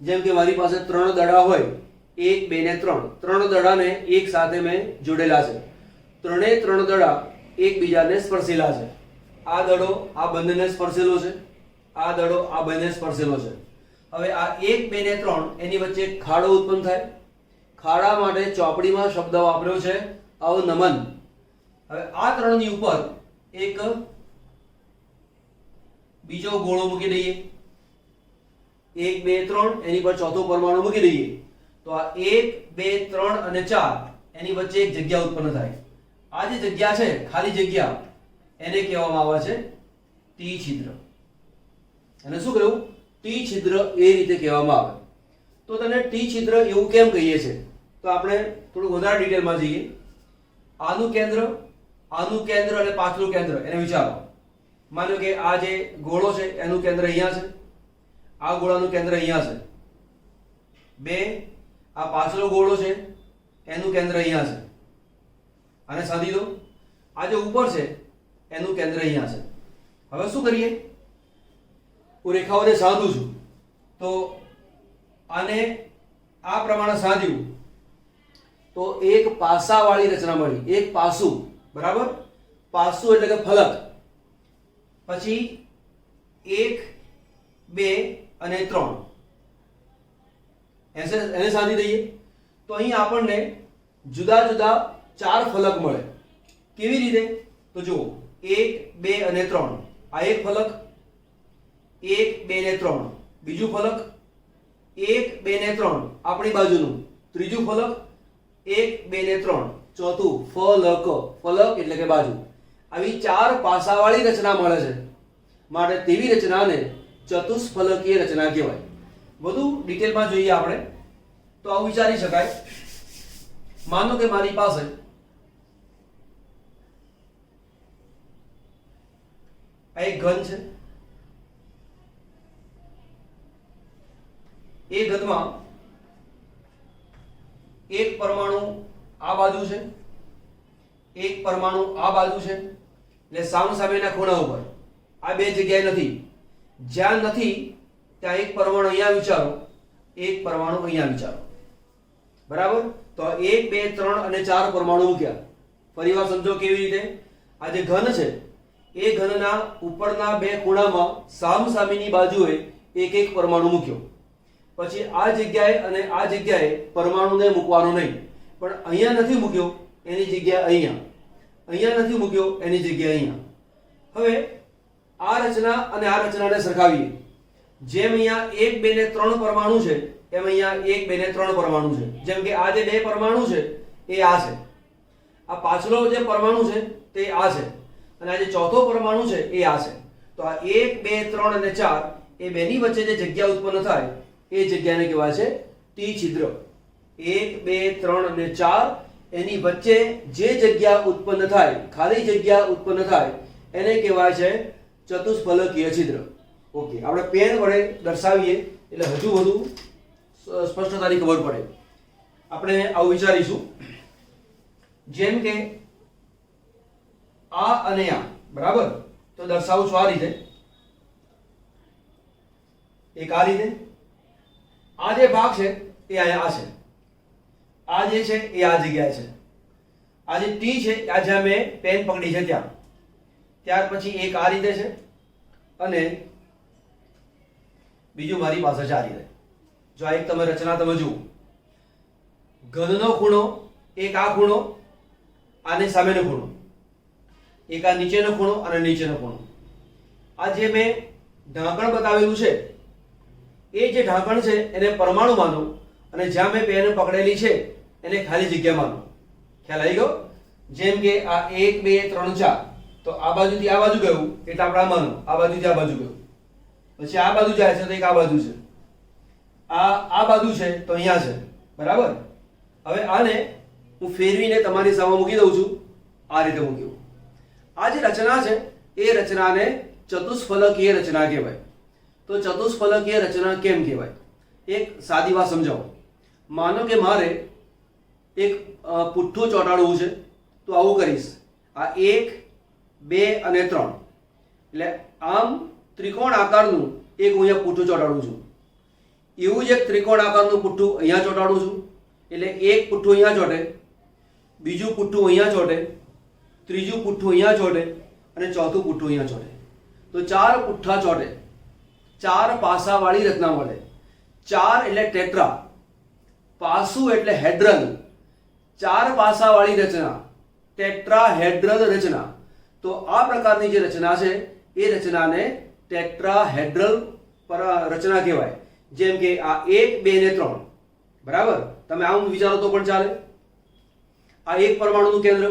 જેમ કે મારી પાસે 3 દડા હોય, 1 2 ને 3, 3 દડાને એક સાથે મેં જોડેલા છે. ત્રણે 3 દડા એકબીજાને સ્પર્શેલા છે. આ દડો આ બંનેને સ્પર્શેલો છે, આ દડો આ બંને સ્પર્શેલો છે. હવે આ 1 2 ને 3 એની વચ્ચે એક ખાડો ઉત્પન્ન થાય. ખાડા માટે ચોપડીમાં શબ્દ વાપર્યો છે અવનમન. હવે આ 3 ની ઉપર એક બીજો ગોળો મૂકી દઈએ, 1 2 3 એની પર ચોથો પરમાણુ મૂકી દઈએ, તો આ 1 2 3 અને 4 એની વચ્ચે એક જગ્યા ઉત્પન્ન થાય. આ જે જગ્યા છે, ખાલી જગ્યા, એને કહેવામાં આવે છે ટી છિદ્ર. એને શું કહેવું? ટી છિદ્ર એ રીતે કહેવામાં આવે. તો તને ટી છિદ્ર એવું કેમ કહીએ છે? તો આપણે થોડું વધારે ડિટેલમાં જઈએ. આનું કેન્દ્ર અને પાછલું કેન્દ્ર એને વિચારો. માનો કે આ જે ગોળો છે એનું કેન્દ્ર અહીંયા છે, આ ગોળાનું કેન્દ્ર અહીંયા છે. બે, આ પાછલો ગોળો છે એનું કેન્દ્ર અહીંયા છે. આને સાધી દો. આ જે ઉપર છે એનું કેન્દ્ર અહીંયા છે. હવે શું કરીએ? હું રેખાઓને સાધું છું, તો આને આ પ્રમાણે સાધ્યું તો એક પાસાવાળી રચના મળી. એક પાસું, બરાબર? પાસું એટલે કે ફલક. પછી 1 2 અને 3 એને સાધી દઈએ તો અહીં આપણને જુદા જુદા 4 ફલક મળે. કેવી રીતે? તો જુઓ, 1 2 અને 3 આ એક ફલક, 1 2 ને 3 બીજું ફલક, 1 2 ને 3 આપણી બાજુનું ત્રીજું ફલક, 1 2 ને 3 ચોથું ફલક. ફલક એટલે કે બાજુ. આવી 4 પાસાવાળી રચના મળે છે, માટે તેવી રચનાને ચતુષ્ફલકીય રચના કહેવાય. વધુ ડિટેલમાં જોઈએ આપણે તો આવું વિચારી શકાય. માનો કે મારી પાસે આ એક ઘન છે. એ ઘનમાં એક પરમાણુ આ બાજુ છે, એક પરમાણુ આ બાજુ છે, એટલે સામસામેના ખૂણા ઉપર આ બે જગ્યાએ નથી. જ્યાં નથી ત્યાં એક પરમાણુ અહીંયા વિચારો, એક પરમાણુ અહીંયા વિચારો, બરાબર? તો 1 2 3 અને 4 પરમાણુ મૂક્યા. ફરીવાર સમજો કેવી રીતે. આ જે ઘન છે એ ઘનના ઉપરના બે ખૂણામાં સામસામેની બાજુએ એક એક પરમાણુ મૂક્યો. પછી આ જગ્યાએ અને આ જગ્યાએ પરમાણુને મૂકવાનો નહીં, પણ અહીંયા નથી મૂક્યો એની જગ્યાએ અહીંયા, અહીંયા નથી મૂક્યો એની જગ્યાએ અહીંયા. હવે આ રચના અને આ રચનાને સરખાવીએ. જેમ અહીંયા 1 2 ને 3 પરમાણુ છે એમ અહીંયા 1 2 ને 3 પરમાણુ છે. જેમ કે આ જે બે પરમાણુ છે એ આ છે, આ પાછલો જે પરમાણુ છે તે આ છે, અને આ જે ચોથો પરમાણુ છે એ આ છે. તો આ 1 2 3 અને 4 એ બેની વચ્ચે જે જગ્યા ઉત્પન્ન થાય એ જગ્યાને કહેવાય છે ટી છિદ્ર. 1 2 3 અને 4 એની વચ્ચે જે જગ્યા ઉત્પન્ન થાય, ખાલી જગ્યા ઉત્પન્ન થાય, એને કહેવાય છે ચતુષ્ફલકીય છિદ્ર. ઓકે, આપણે પેન વડે દર્શાવીએ એટલે હજુ વધુ સ્પષ્ટતાથી ખબર પડે. આપણે આવું વિચારીશું. જેમ કે આ અને આ, બરાબર? તો દર્શાવું છું આ રીતે, એક આ રીતે. આ જે ભાગ છે એ આ છે, આ જે છે એ આ જગ્યાએ છે. આ જે ટી છે આ જ્યાં મેં પેન પકડી છે ત્યાં. ત્યાર પછી એક આ રીતે છે અને બીજું મારી પાસે છે આ રીતે. જો આ એક તમે રચના તમે જુઓ, ઘનનો ખૂણો એક આ ખૂણો, આને સામેનો ખૂણો, એક આ નીચેનો ખૂણો અને નીચેનો ખૂણો. આ જે મેં ઢાંકણ બતાવેલું છે એ જે ઢાંકણ છે એને પરમાણુ માનો, અને જ્યાં મેં પેન પકડેલી છે એને ખાલી જગ્યા માનો. ખ્યાલ આવી ગયો? જેમ કે આ 1 2 3 4, તો આ બાજુથી આ બાજુ ગયું એટલે આપણે આ માનો, આ બાજુથી આ બાજુ ગયું. પછી આ બાજુ જાય છે તો એક આ બાજુ છે, આ બાજુ છે તો અહીંયા છે, બરાબર? હવે આને હું ફેરવીને તમારી સામે મૂકી દઉં છું. આ રીતે મૂક્યું. આ જે રચના છે એ રચનાને ચતુષ્ફલકીય રચના કહેવાય. તો ચતુષ્ફલકીય રચના કેમ કહેવાય? એક સાદી વાત સમજાવો. માનો કે મારે એક પુઠ્ઠું ચોંટાડવું છે, તો આવું કરીશ. આ 1 2 અને 3 એટલે આમ ત્રિકોણ આકારનું એક હું અહીંયા પુઠ્ઠું ચોંટાડું છું. એવું જ એક ત્રિકોણ આકારનું પુઠ્ઠું અહીંયા ચોંટાડું છું. એટલે એક પુઠ્ઠું અહીંયા ચોંટે, બીજું પુઠ્ઠું અહીંયા ચોંટે, ત્રીજું પુઠ્ઠું અહીંયા ચોંટે અને ચોથું પુઠ્ઠું અહીંયા ચોંટે. તો 4 પુઠ્ઠા ચોંટે, 4 પાસાવાળી રચના મળે. 4 એટલે ટેટ્રા, પાસું એટલે હેડ્રલ. 4 પાસાવાળી રચના, ટેટ્રાહેડ્રલ રચના. તો આ પ્રકારની જે રચના છે એ રચનાને ટેટ્રાહેડ્રલ રચના કહેવાય. જેમ કે આ 1 2 ને 3, બરાબર. તમે આમ વિચારો તો પણ ચાલે. આ એક પરમાણુનું કેન્દ્ર,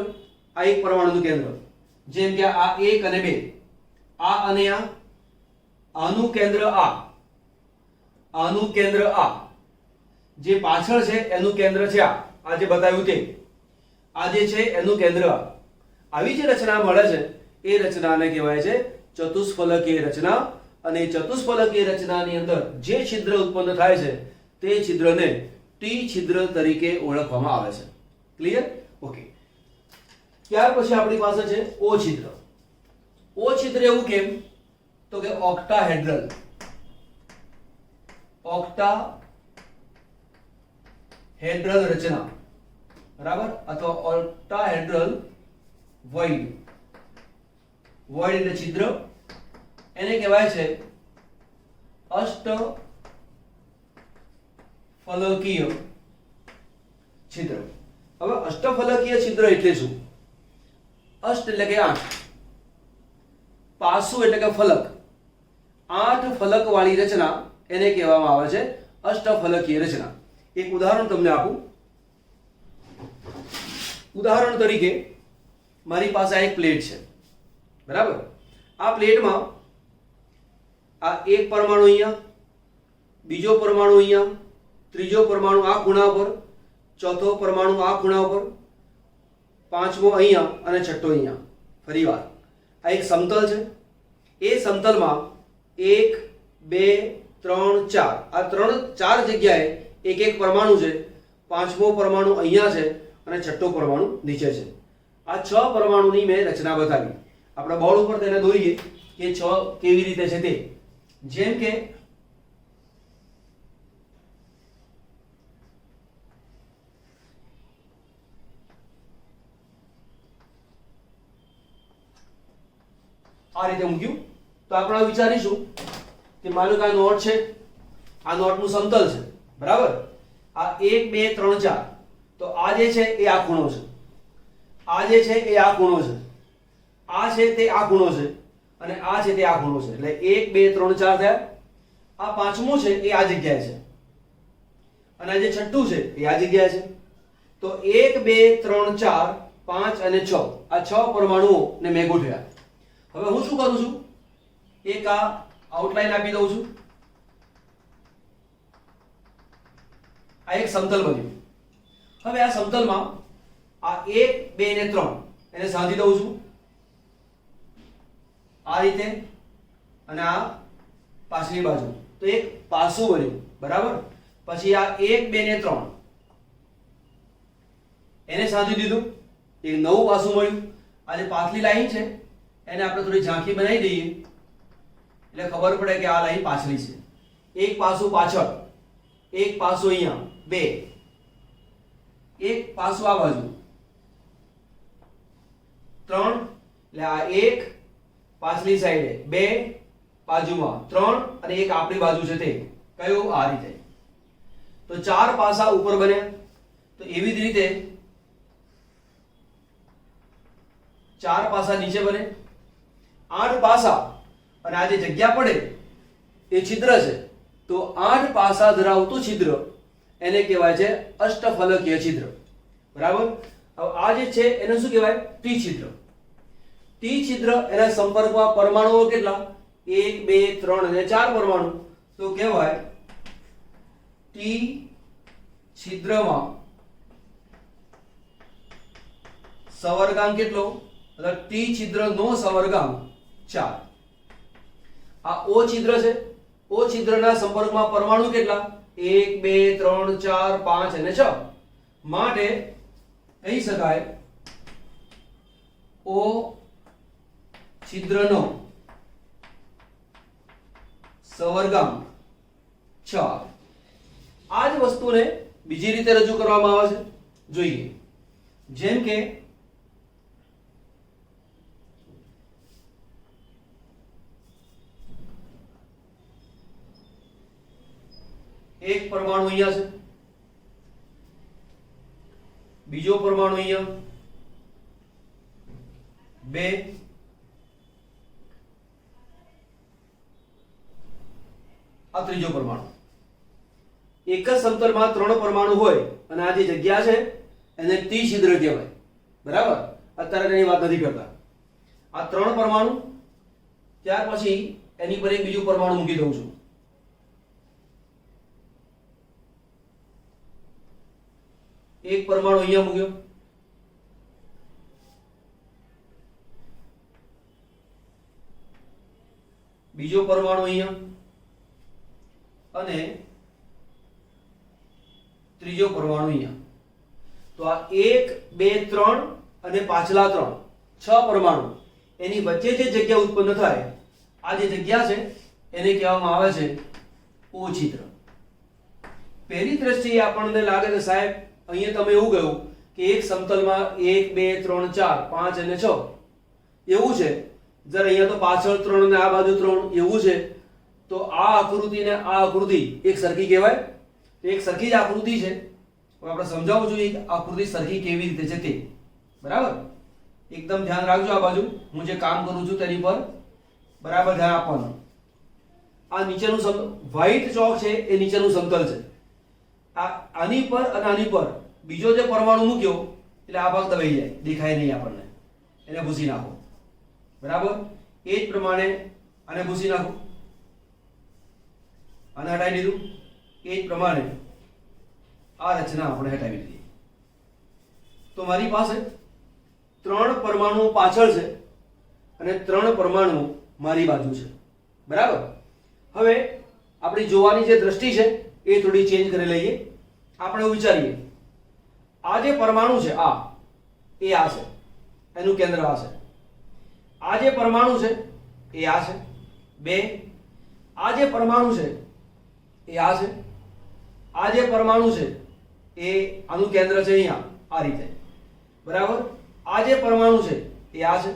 આ એક પરમાણુનું કેન્દ્ર. જેમ કે આ 1 અને 2, આ અને આ, આનું કેન્દ્ર આ, આનું કેન્દ્ર આ, જે પાછળ છે એનું કેન્દ્ર છે આ જે બતાવ્યું તે, આ જે છે એનું કેન્દ્ર આ. આવી જે રચના મળે છે એ રચનાને કહેવાય છે ચતુષ્ફલકીય રચના. અને ચતુષ્ફલકીય રચનાની અંદર જે છિદ્ર ઉત્પન્ન થાય છે તે છિદ્રને ટી છિદ્ર તરીકે ઓળખવામાં આવે છે. ક્લિયર? ઓકે. ત્યાર પછી આપણી પાસે છે ઓ છિદ્ર. ઓ છિદ્ર એવું કેમ? તો કે ઓક્ટાહેડ્રલ, ઓક્ટાહેડ્રલ રચના, બરાબર, અથવા ઓક્ટાહેડ્રલ વોઇડ. વોઇડ એટલે છિદ્ર. એને કહેવાય છે અષ્ટફલકીય છિદ્ર. હવે અષ્ટફલકીય છિદ્ર એટલે શું? અષ્ટ એટલે કે 8, પાસું એટલે કે ફલક, 8 ફલક વાળી રચના એને કહેવામાં આવે છે અષ્ટફલકીય રચના. એક ઉદાહરણ તમને આપું. ઉદાહરણ તરીકે મારી પાસે આ એક પ્લેટ છે, બરાબર. આ પ્લેટમાં આ એક પરમાણુ અહીંયા, બીજો પરમાણુ અહીંયા, ત્રીજો પરમાણુ આ ખૂણા પર, ચોથો પરમાણુ આ ખૂણા પર, પાંચમો અહીંયા અને છઠ્ઠો અહીંયા. ફરીવાર આ એક સમતલ છે. એ સમતલમાં 1 2 3 4, આ 4 જગ્યાએ એક એક પરમાણુ છે. પાંચમો પરમાણુ અહીંયા છે અને છઠ્ઠો પરમાણુ નીચે છે. આ 6 પરમાણુની મેં રચના બતાવી. આપણે બોર્ડ ઉપર તેને દોરીએ કે 6 કેવી રીતે છે તે. જેમ કે આ રીતે મૂક્યું તો આપણે વિચારીશું કે માનો કે આ નોટ છે, આ નોટનું સમતલ છે, બરાબર. આ 1 2 3 4, તો આ જે છે એ આ ખૂણો છે, આ જે છે એ આ ખૂણો છે, આ છે તે આ ખૂણો છે અને આ છે તે આ ખૂણો છે. એટલે 1 2 3 4 થયા. આ પાંચમું છે એ આ જગ્યાએ છે અને આ જે છઠ્ઠું છે એ આ જગ્યાએ છે. તો 1 2 3 4 5 અને 6, આ 6 પરમાણુઓને મેં ગોઠવ્યા. હવે હું શું કરું છું? એક આ આઉટલાઈન આપી દઉં છું. આ એક સમતલ બન્યું. હવે આ સમતલમાં આ 1 2 ને 3 એને સાધી દઉં છું આ રીતે, અને આ પાછલી બાજુ. તો એક પાસું બન્યું, બરાબર. પછી આ 1 2 ને 3 એને સાધી દીધું, એક નવું પાસું મળ્યું. આ જે પાછલી લાઈન છે એને આપણે થોડી ઝાંખી બનાવી દઈએ એટલે ખબર પડે કે આ લાઈન પાછલી છે. એક પાસું પાછળ, એક પાસું અહીંયા, 2, એક પાસું આ બાજુ, 3, એટલે આ 1 પાછલી સાઈડે, 2 બાજુમાં, 3 અને એક આપણી બાજુ છે તે. કયું? આ રીતે. તો 4 પાસા ઉપર બન્યા. તો એવી જ રીતે 4 પાસા નીચે બને, 8 પાસા, અને આ જે જગ્યા પડે એ છિદ્ર છે. તો 8 પાસા ધરાવતું છિદ્ર એને કહેવાય છે અષ્ટફલકીય છિદ્ર, બરાબર. હવે આ જે છે એને શું કહેવાય? ટી છિદ્ર. ટી છિદ્ર એના સંપર્કમાં પરમાણુઓ કેટલા? 1 2 3 અને 4 પરમાણુ. તો કહેવાય ટી છિદ્રમાં સવર્ગાંક કેટલો? मतलब टी छिद्र नो सवर्गांक 4. आ ओ छिद्र છે O છિદ્રના સંપર્કમાં પરમાણુ કેટલા? 1 2 3 4 5 અને 6 માટે કહી શકાય O છિદ્રનો સવર્ગાંક 6. આ જ વસ્તુને બીજી રીતે રજૂ કરવામાં આવે છે, જોઈએ. જેમ કે એક પરમાણુ અહીંયા છે, બીજો પરમાણુ અહીંયા, 2, આ ત્રીજો પરમાણુ. એક જ સમતલમાં 3 પરમાણુ હોય અને આ જે જગ્યા છે એને ત્રિછિદ્ર કહેવાય. બરાબર? અત્યારે એની વાત નથી કરતા. આ 3 પરમાણુ, ત્યાર પછી એની પર એક બીજું પરમાણુ મૂકી દઉં છું. એક પરમાણુ અહીંયા મૂક્યો, બીજો પરમાણુ અહીંયા અને ત્રીજો પરમાણુ અહીંયા. તો આ 1 2 3 અને પાછલા 3 6 પરમાણુ એની વચ્ચે જે જગ્યા ઉત્પન્ન થાય, આ જે જગ્યા છે એને કહેવામાં આવે છે O છિદ્ર. પહેલી દ્રષ્ટિએ આપણને લાગે કે સાહેબ અહીંયા તમે એવું કહ્યું કે એક સમતલમાં 1 2 3 4 5 અને 6 એવું છે, જ્યારે અહીંયા તો પાછળ 3 અને આ બાજુ 3 એવું છે, તો આ આકૃતિ ને આ આકૃતિ એક સરખી કહેવાય? તો એક સરખી જ આકૃતિ છે, પણ આપણે સમજાવવું જોઈએ કે આકૃતિ સરખી કેવી રીતે છે તે. બરાબર? એકદમ ધ્યાન રાખજો. આ બાજુ હું જે કામ કરું છું તેની પર બરાબર ધ્યાન આપવાનું. આ નીચેનું વ્હાઈટ ચોક છે એ નીચેનું સમતલ છે. આની પર અને આની પર બીજો જે પરમાણુ મૂક્યો એટલે આ ભાગ દબાઈ જાય, દેખાય નહીં આપણને, એને ભૂસી નાખો. બરાબર? એ જ પ્રમાણે આને ભૂસી નાખો, આને હટાવી દીધું. એ જ પ્રમાણે આ રચના આપણે હટાવી દીધી. તો મારી પાસે 3 પરમાણુ પાછળ છે અને 3 પરમાણુ મારી બાજુ છે. બરાબર? હવે આપણી જોવાની જે દ્રષ્ટિ છે એ થોડી ચેન્જ કરી લઈએ. આપણે વિચારીએ આ જે પરમાણુ છે આ એ આ છે, એનું કેન્દ્ર આ છે. આ જે પરમાણુ છે એ આ છે, 2. આ જે પરમાણુ છે એ આ છે. આ જે પરમાણુ છે એ આનું કેન્દ્ર છે અહીંયા આ રીતે. બરાબર? આ જે પરમાણુ છે એ આ છે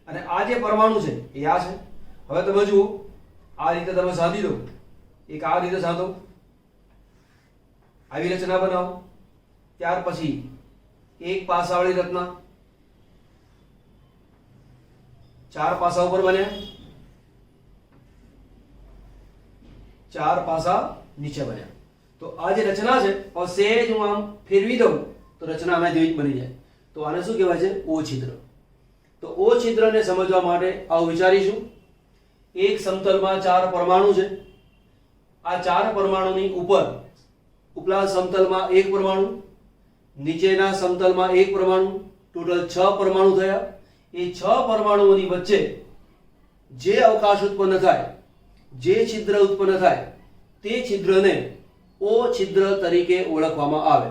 અને આ જે પરમાણુ છે એ આ છે. હવે તમે જુઓ, આ રીતે તમે સાધી દો, એક આ રીતે સાધો, આવી રચના બનાવો. ત્યાર પછી એક પાસાવાળી રચના 4 પાસા ઉપર બન્યા, 4 પાસા નીચે બન્યા. તો આ જે રચના છે સહેજ હું આમ ફેરવી દઉં તો રચના આના જેવી જ બની જાય. તો આને શું કહેવાય છે? O છિદ્ર. તો O છિદ્રને સમજવા માટે આવું વિચારીશું. એક સમતલમાં 4 પરમાણુ છે. આ 4 પરમાણુની ઉપર ઉપલા સમતલમાં 1 પરમાણુ, નીચેના સમતલમાં 1 પરમાણુ, ટોટલ 6 પરમાણુ થયા. એ 6 પરમાણુઓની વચ્ચે જે અવકાશ ઉત્પન્ન થાય, જે છિદ્ર ઉત્પન્ન થાય, તે છિદ્રને O છિદ્ર તરીકે ઓળખવામાં આવે.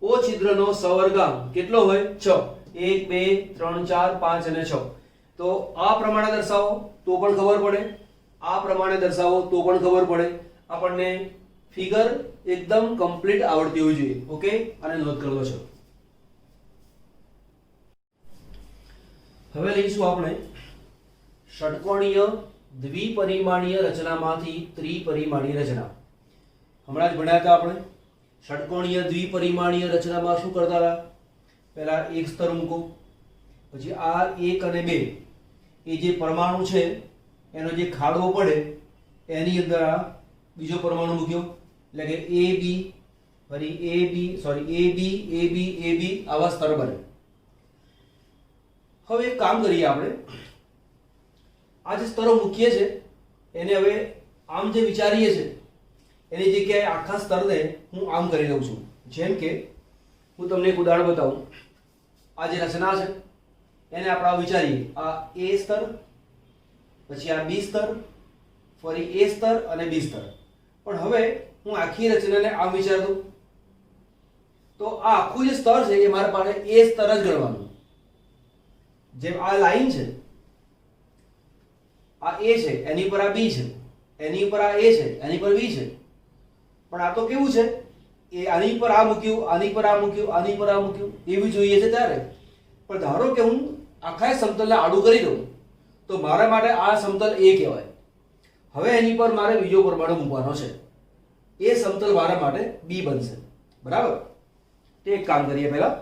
O છિદ્રનો સવર્ગાંક કેટલો હોય? 6. 1 2 3 4 5 અને 6. તો આ પ્રમાણે દર્શાવો તો પણ ખબર પડે, આ પ્રમાણે દર્શાવો તો પણ ખબર પડે. આપણને ફિગર એકદમ કમ્પ્લીટ આવડતી હોવી જોઈએ. ઓકે? આને નોંધ કરી લો છો. હવે લઈશું આપણે ષટકોણીય દ્વિપરિમાણીય રચનામાંથી ત્રિપરિમાણીય રચના. હમણાં જ ભણ્યા હતા આપણે. ષટકોણીય દ્વિપરિમાણીય રચનામાં શું કરતા હતા? પહેલા એક સ્તર મૂકો, પછી આ 1 અને 2 એ જે પરમાણુ છે એનો જે ખાડો પડે એની અંદર આ બીજો પરમાણુ મૂક્યો, એટલે કે AB, ફરી AB, sorry AB AB AB આવા સ્તર બને. હવે એક કામ કરીએ આપણે, આ જે સ્તરો મૂકીએ છે એને હવે આમ જે વિચારીએ છે એની જગ્યાએ આખા સ્તરને હું આમ કરી દઉં છું. જેમ કે હું તમને એક ઉદાહરણ બતાવું. આ જે રચના છે એને આપણે વિચારીએ, આ A સ્તર, પછી આ B સ્તર, ફરી એ સ્તર અને બી સ્તર. પણ હવે હું આખી રચનાને આમ વિચાર દઉં તો આ આખું જે સ્તર છે એ મારા પાસે એ સ્તર જ ગણવાનું. જેમ આ લાઈન છે, આ એ છે, એની પર આ બી છે, એની પર આ એ છે, એની પર બી છે. પણ આ તો કેવું છે, એ આની પર આ મૂક્યું, આની પર આ મૂક્યું, આની પર આ મૂક્યું, એવી જોઈએ છે ત્યારે. પણ ધારો કે હું આખા સમતલને આડું કરી દઉં તો મારા માટે આ સમતલ એ કહેવાય. હવે એની પર મારે બીજો પરમાણુ મૂકવાનો છે, એ સમતલ મારા માટે બી બનશે. બરાબર? તે એક કામ કરીએ. પહેલા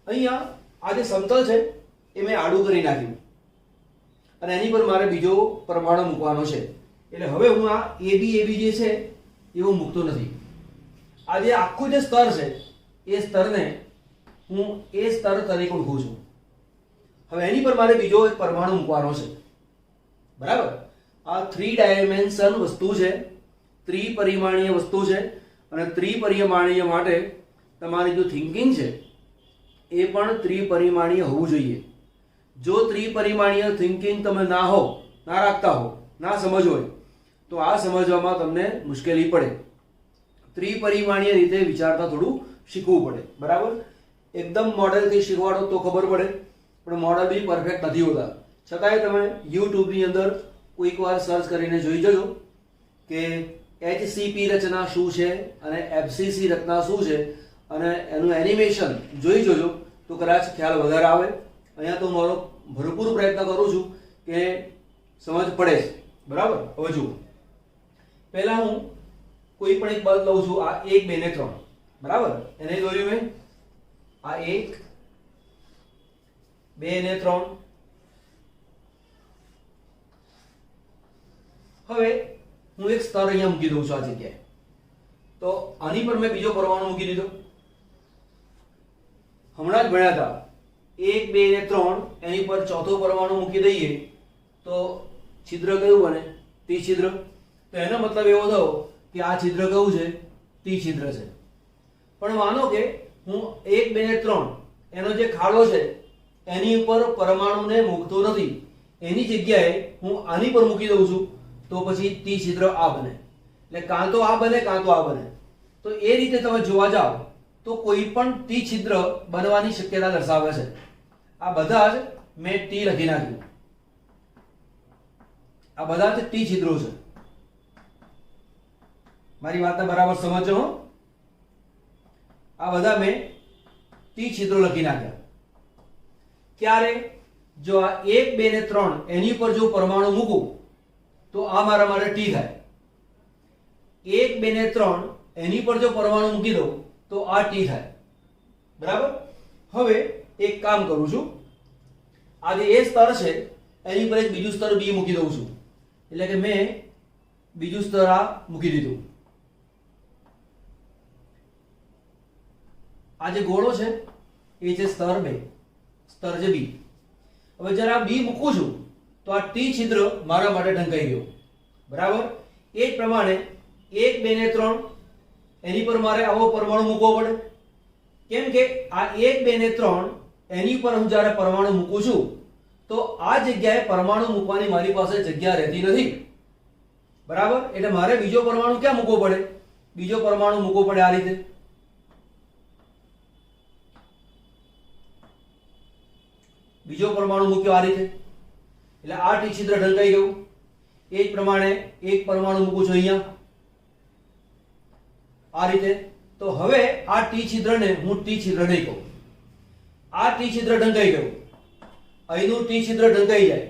અહીંયા આ જે સમતલ છે એ મેં આડું કરી નાખ્યું અને એની પર મારે બીજો પરમાણુ મૂકવાનો છે. એટલે હવે હું આ એબી જે છે એ હું મૂકતો નથી. આ જે આખું જે સ્તર છે એ સ્તરને હું એ સ્તર તરીકે ઓળખું છું. હવે એની પર મારે બીજો એક પરમાણુ મૂકવાનો છે. બરાબર? આ 3 ડાયમેન્શન વસ્તુ છે, ત્રિપરિમાણીય વસ્તુ છે અને ત્રિપરિમાણીય માટે તમારી જો થિંકિંગ છે એ પણ ત્રિપરિમાણીય હોવું જોઈએ. જો ત્રિપરિમાણીય થિંકિંગ તમે ના રાખતા હો, ના સમજ હોય તો આ સમજવામાં તમને મુશ્કેલી પડે. ત્રિપરિમાણીય રીતે વિચારતા થોડું શીખવું પડે. બરાબર? એકદમ મોડેલથી શીખવાડો તો ખબર પડે, પણ મોડેલ બી પરફેક્ટ નથી હોતા. છતાંય તમે યુટ્યુબની અંદર કોઈક વાર સર્ચ કરીને જોઈ જજો કે HCP રચના શું છે અને FCC રચના શું છે અને એનું એનિમેશન જોઈ જોજો તો કદાચ ખ્યાલ વધારે આવે. અહીંયા તો મારો ભરપૂર પ્રયત્ન કરું છું કે સમજ પડે છે. બરાબર? હવે જુઓ, પહેલા હું કોઈ પણ એક બલ્બ લઉં છું. આ 1, 2 ને 3. બરાબર? એને દોર્યું મેં. આ 1, 2 ને 3. હવે હું એક સ્તર અહીંયા મૂકી દઉં છું આ જગ્યાએ. તો આની પર મેં બીજો પરમાણુ મૂકી દીધો. હમણાં જ ભણ્યા હતા 1, 2 ને 3. એની પર ચોથો પરમાણુ મૂકી દઈએ તો છિદ્ર કયું બને? ટી છિદ્ર. તો એનો મતલબ એવો થયો કે આ છિદ્ર કયું છે? ટી છિદ્ર છે. પણ માનો કે હું 1, 2 ને 3 એનો જે ખાડો છે એની ઉપર પરમાણુને મૂકતો નથી, એની જગ્યાએ હું આની પર મૂકી દઉં છું તો પછી ટી છિદ્ર આ બને. એટલે કાં તો આ બને કાં તો આ બને. તો એ રીતે તમે જોવા જાઓ તો કોઈ પણ ટી છિદ્ર બનવાની શક્યતા દર્શાવે છે. આ બધા જ મેં ટી લખી નાખ્યું. આ બધા જ ટી છિદ્રો છે. મારી વાતને બરાબર સમજો. આ બધા મેં ટી છિદ્રો લખી નાખ્યા. ક્યારે? જો આ 1, 2 ને 3 એની પર જો પરમાણુ મૂકું તો આ મારા માટે ટી થાય. 1, 2 ને 3 એની પર જો પરમાણુ મૂકી દઉં તો આ ટી થાય. બરાબર? હવે એક કામ કરું છું, આ જે એ સ્તર છે એની પર એક બીજું સ્તર બી મૂકી દઉં છું. એટલે કે મેં બીજું સ્તર આ મૂકી દીધું. આ જે ગોળો છે એ છે સ્તર 2, સ્તર છે બી. હવે જ્યારે આ બી મૂકું છું તો આ ટી છિદ્ર મારા માટે ઢંકાઈ ગયો. બરાબર? એ જ પ્રમાણે 1, 2 ને 3 એની પર મારે આવો પરમાણુ મૂકવો પડે. કેમ કે આ 1, 2 ને 3 એની પર હું જ્યારે પરમાણુ મૂકું છું તો આ જગ્યાએ પરમાણુ મૂકવાની મારી પાસે જગ્યા રહેતી નથી. બરાબર? એટલે મારે બીજો પરમાણુ ક્યાં મૂકવો પડે? બીજો પરમાણુ મૂકવો પડે આ રીતે. બીજો પરમાણુ મૂક્યો આ રીતે. એટલે આ ટી છિદ્ર ઢંકાઈ ગયું. એ જ પ્રમાણે એક પરમાણુ મૂકું છું અહીંયા આ રીતે. તો હવે આ ટી છિદ્રને હું ટી છિદ્ર નહીં કહું. આ ટી છિદ્ર ઢંકાઈ ગયું. અહીંનું ટી છિદ્ર ઢંકાઈ જાય,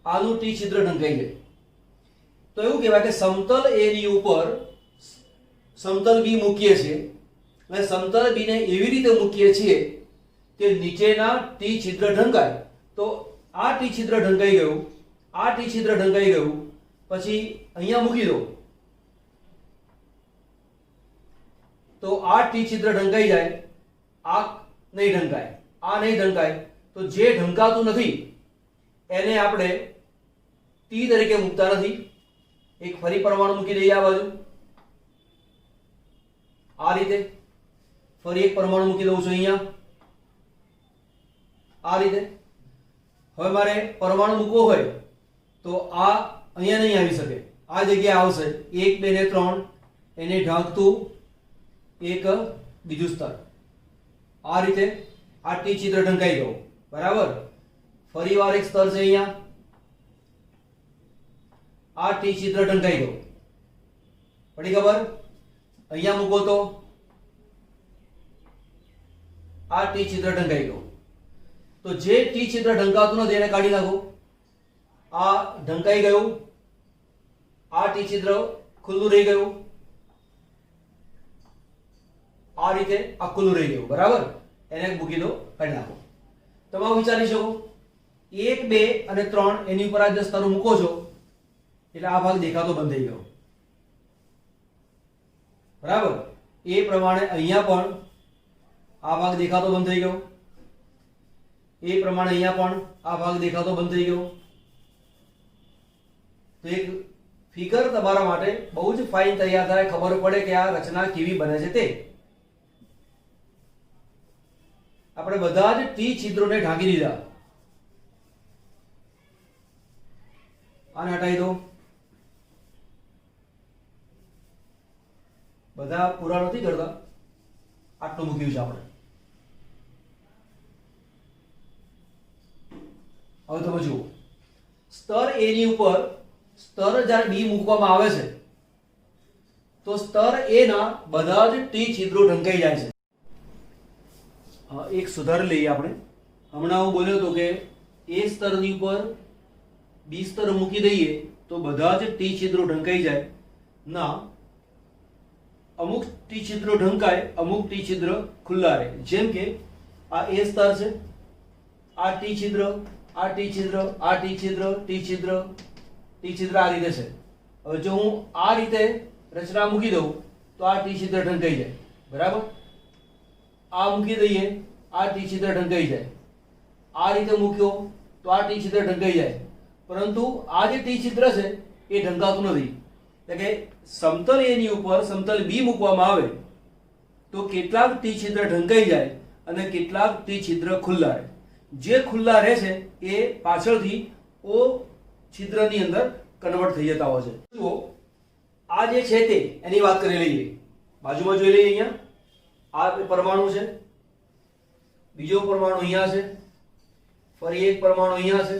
આનું ટી છિદ્ર ઢંકાઈ જાય. તો એવું કહેવાય કે સમતલ A ની ઉપર સમતલ B મૂકીએ છીએ અને સમતલ B ને એવી રીતે મૂકીએ છીએ કે નીચેના ટી છિદ્ર ઢંકાય. તો આ ટી છિદ્ર ઢંકાઈ ગયું, આ ટી છિદ્ર ઢંકાઈ ગયું. પછી અહીંયા મૂકી દો તો આ ટી છિદ્ર ઢંકાઈ જાય, આ નહીં ઢંકાય, આ નહીં ઢંકાય. તો જે ઢંકાતું નથી એને આપણે ટી તરીકે મૂકતા નથી. એક ફરી પરમાણુ મૂકી દઈએ આ બાજુ આ રીતે. ફરી એક પરમાણુ મૂકી દઉં છું અહીંયા આ રીતે. હવે મારે પરમાણુ મૂકવો હોય તો આ અહીંયા નહીં આવી શકે, આ જગ્યાએ આવશે 1 2 ને 3 એને ઢાંકતું એક બીજું સ્તર. આ રીતે આ ટી છિદ્ર ઢંકાઈ ગયું. બરાબર. ફરીવાર એક સ્તર છે અહીંયા, આ ટી છિદ્ર ઢંકાઈ ગયું. પડી ખબર? અહીંયા મૂકો તો આ ટી છિદ્ર ઢંકાઈ ગયું. તો જે ટી છિદ્ર ઢંકાતું નથી એને કાઢી નાખો. આ ઢંકાઈ ગયું, આ ટી છિદ્ર ખુલ્લું રહી ગયું, આ રીતે આ ખુલ્લું રહી ગયું. બરાબર. એને મૂકી દો, કાઢી નાખો. તમે વિચારી શકો 1 2 અને 3 એની ઉપર આ જે સ્તરો મૂકો છો એટલે આ ભાગ દેખાતો બંધ થઈ ગયો. બરાબર. એ પ્રમાણે અહીંયા પણ આ ભાગ દેખાતો બંધ થઈ ગયો, એ પ્રમાણે અહીંયા પણ આ ભાગ દેખાતો બંધ થઈ ગયો. તો એક ફિગર તમારા માટે બહુ જ ફાઇન તૈયાર થાય, ખબર પડે કે આ રચના કેવી બને છે તે. આપણે બધા જ ટી છિદ્રોને ઢાંકી દીધા. આને હટાવી દો. બધા પૂરા નથી કરતા, આટલું મૂક્યું છે આપણે. હવે તમે જુઓ, સ્તર એ ની ઉપર સ્તર જ્યારે બી મૂકવામાં આવે છે તો સ્તર એ ના બધા જ ટી છિદ્રો ઢંકાઈ જાય છે. એક સુધારી લઈએ આપણે. હમણાં હું બોલ્યો હતો કે એ સ્તરની ઉપર બી સ્તર મૂકી દઈએ તો બધા જ ટી છિદ્રો ઢંકાઈ જાય. ના, અમુક ટી છિદ્રો ઢંકાય, અમુક ટી છિદ્ર ખુલ્લા રહે. જેમ કે આ એ સ્તર છે, આ ટી છિદ્ર, આ ટી છિદ્ર, આ ટી છિદ્ર, ટી છિદ્ર, ટી છિદ્ર આ રીતે છે. હવે જો હું આ રીતે રચના મૂકી દઉં તો આ ટી છિદ્ર ઢંકાઈ જાય. બરાબર. આ મૂકી દઈએ, આ ટી છિદ્ર ઢંકાઈ જાય. આ રીતે મૂક્યો તો આ ટી છિદ્ર ઢંકાઈ જાય. પરંતુ આ જે ટી છિદ્ર છે એ ઢંકાતું નથી. એટલે કે સમતલ એ ની ઉપર સમતલ બી મૂકવામાં આવે તો કેટલાક ટી છિદ્ર ઢંકાઈ જાય અને કેટલાક ટી છિદ્ર ખુલ્લા રહે. જે ખુલ્લા રહે છે એ પાછળથી ઓ છિદ્રની અંદર કન્વર્ટ થઈ જતા હોય છે. જુઓ, આ જે છે તે એની વાત કરી લઈએ. બાજુમાં જોઈ લઈએ. અહીંયા આ પરમાણુ છે, બીજો પરમાણુ અહીંયા છે, ફરી એક પરમાણુ અહીંયા છે,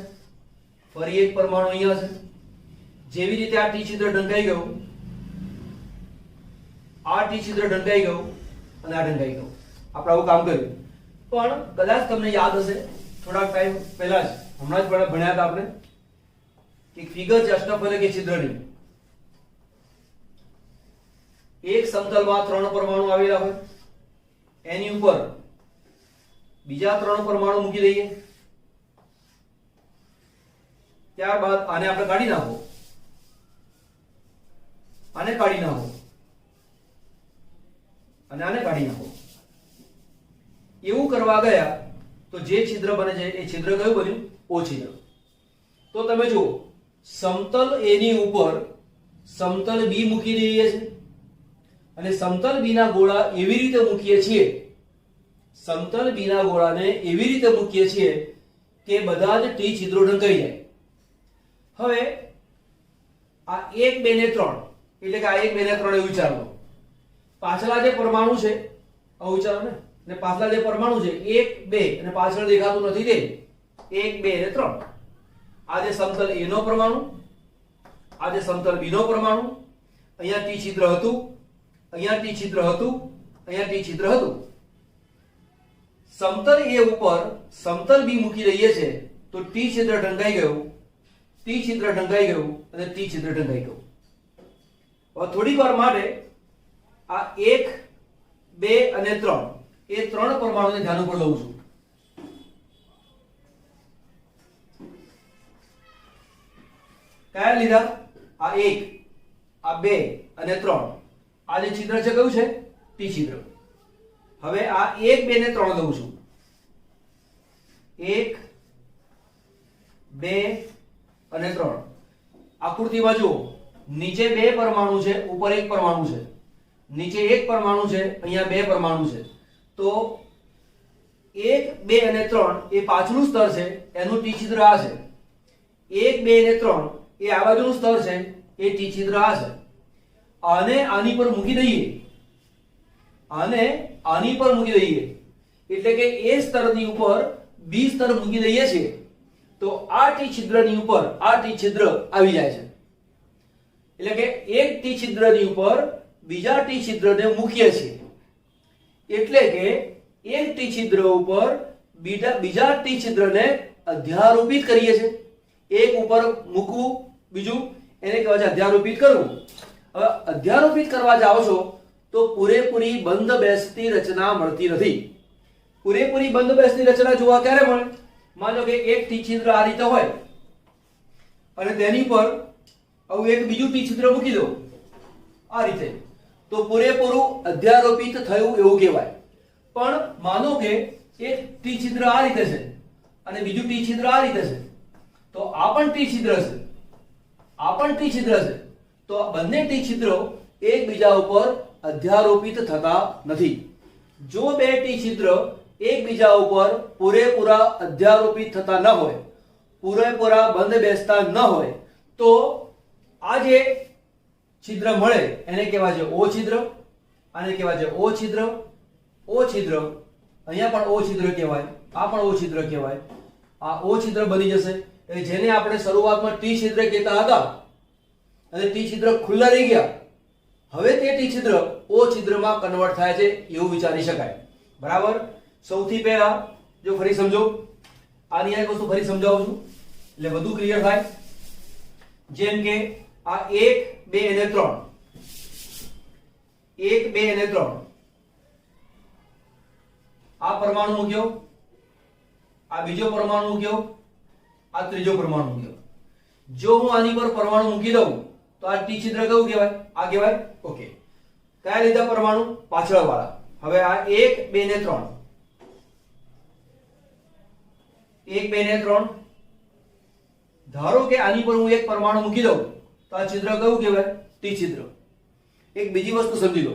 ફરી એક પરમાણુ અહીંયા છે. જેવી રીતે આ ટી છિદ્ર ઢંકાઈ ગયું, આ ટી છિદ્ર ઢંકાઈ ગયું અને આ ઢંકાઈ ગયું. આપણે આવું કામ કર્યું. પણ કદાચ તમને યાદ હશે થોડાક ટાઈમ પહેલા જ, હમણાં જ ભણ્યા હતા આપણે, એક ફિગર છે અષ્ટફલકીય છિદ્રની. એક સમતલમાં 3 પરમાણુ આવેલા હોય, એની ઉપર બીજા 3 પરમાણુ મૂકી દઈએ. ત્યારબાદ આને આપણે કાઢી નાખો, આને કાઢી નાખો અને આને કાઢી નાખો. એવું કરવા ગયા તો જે છિદ્ર બને છે એ છિદ્ર કયું બન્યું? ઓ છિદ્ર. તો તમે જુઓ, સમતલ એ ની ઉપર સમતલ બી મૂકી દઈએ છે અને સમતલ બી ના ગોળા એવી રીતે મૂકીએ છીએ, સમતલ બી ના ગોળાને એવી રીતે મૂકીએ છીએ કે બધા જ ટી છિદ્રો ઢંકાઈ જાય. હવે આ 1 2 ને 3 એટલે કે આ 1 2 ને 3 એવું વિચારો. પાછલા જે પરમાણુ છે આવું વિચારો ને પાછલા જે પરમાણુ છે 1 2 અને પાછળ દેખાતું નથી તે 1 2 અને 3. આ જે સમતલ એ નો પરમાણુ, આ જે સમતલ બી નો પરમાણુ, અહીંયા ટી છિદ્ર હતું, અહીંયા ટી છિદ્ર હતું, અહીંયા ટી છિદ્ર હતું. સમતલ એ ઉપર સમતલ બી મૂકી દઈએ છે તો ટી છિદ્ર ઢંકાઈ ગયું, ટી છિદ્ર ઢંકાઈ ગયું અને ટી છિદ્ર ઢંકાઈ ગયું. હવે થોડીક વાર માટે આ 1 2 અને 3 એ 3 પરમાણુને ધ્યાન ઉપર લઉં છું. કયા લીધા? આ 1, આ 2 અને 3. આ જે છિદ્ર છે કયું છે? ટી છિદ્ર. હવે આ 1 2 ને 3 લઉં છું. 1 2 અને 3. આકૃતિમાં જુઓ, નીચે 2 પરમાણુ છે, ઉપર 1 પરમાણુ છે. નીચે 1 પરમાણુ છે, અહીંયા 2 પરમાણુ છે. તો 1 2 અને 3 એ પાછલું સ્તર છે, એનું ટી છિદ્ર આ છે. 1 2 અને 3 એ આ બાજુનું સ્તર છે, એ ટી છિદ્ર આ છે. આને આની પર મૂકી દઈએ, આને આની પર મૂકી દઈએ એટલે કે એ સ્તરની ઉપર બી સ્તર મૂકી દઈએ છીએ તો આ ટી છિદ્રની ઉપર આ ટી છિદ્ર આવી જાય છે. એટલે કે એક ટી છિદ્રની ઉપર બીજા ટી છિદ્રને મૂકીએ છીએ એટલે કે એક ટી છિદ્ર ઉપર બીજા ટી છિદ્રને અધ્યારોપિત કરીએ છીએ. એક ઉપર મૂકવું, બીજું એને કહેવાય છે અધ્યારોપિત કરવું. હવે અધ્યારોપિત કરવા જાઓ છો તો પૂરેપૂરી બંધ બેસતી રચના મળતી નથી. પૂરેપૂરી બંધ બેસતી રચના જોવા ક્યારે મળે? માનો કે એક ટી છિદ્ર આ રીતે હોય અને તેની પર આવું એક બીજું ટી છિદ્ર મૂકી દો આ રીતે, તો પૂરેપૂરું અધ્યારોપિત થયું એવું કહેવાય. પણ માનો કે એક ટી છિદ્ર આ રીતે છે અને બીજું ટી છિદ્ર આ રીતે છે, તો આ પણ ટી છિદ્ર છે, આ પણ ટી છિદ્ર છે, તો આ બંને ટી છિદ્રો એકબીજા ઉપર અધ્યારોપિત થતા નથી. જો બે ટી છિદ્ર એકબીજા ઉપર પૂરેપૂરા અધ્યારોપિત થતા ન હોય, પૂરેપૂરા બંધ બેસતા ન હોય, તો આ જે છિદ્ર મળે એને કહેવાય છે ઓ છિદ્ર, આને કહેવાય છે ઓ છિદ્ર, ઓ છિદ્ર, અહીંયા પણ ઓ છિદ્ર કહેવાય, આ પણ ઓ છિદ્ર કહેવાય. આ ઓ છિદ્ર બની જશે. જેને આપણે શરૂઆતમાં ટી છિદ્ર કહેતા હતા અને ટી છિદ્ર ખુલ્લા રહી ગયા, હવે તે ટી છિદ્ર ઓ છિદ્રમાં કન્વર્ટ થાય છે એવું વિચારી શકાય. બરાબર? સૌથી પહેલા જો ફરી સમજો, આની એક વસ્તુ ફરી સમજાવું છું એટલે વધુ ક્લિયર થાય. જેમ કે આ 1 2 અને 3, 1 2 અને 3 આ પરમાણુ મૂક્યો, આ બીજો પરમાણુ મૂક્યો, આ ત્રીજો પરમાણુ મૂક્યો. જો હું આની પર પરમાણુ મૂકી દઉં તો આ ટી છિદ્ર કયું કહેવાય? આ કહેવાય. ઓકે, કયા લીધા પરમાણુ? પાછળ વાળા. હવે આ 1 2 ને 3, 1 2 ને 3, ધારો કે આની પર હું એક પરમાણુ મૂકી દઉં તો આ છિદ્ર કયું કહેવાય? ટી છિદ્ર. એક બીજી વસ્તુ સમજી લો,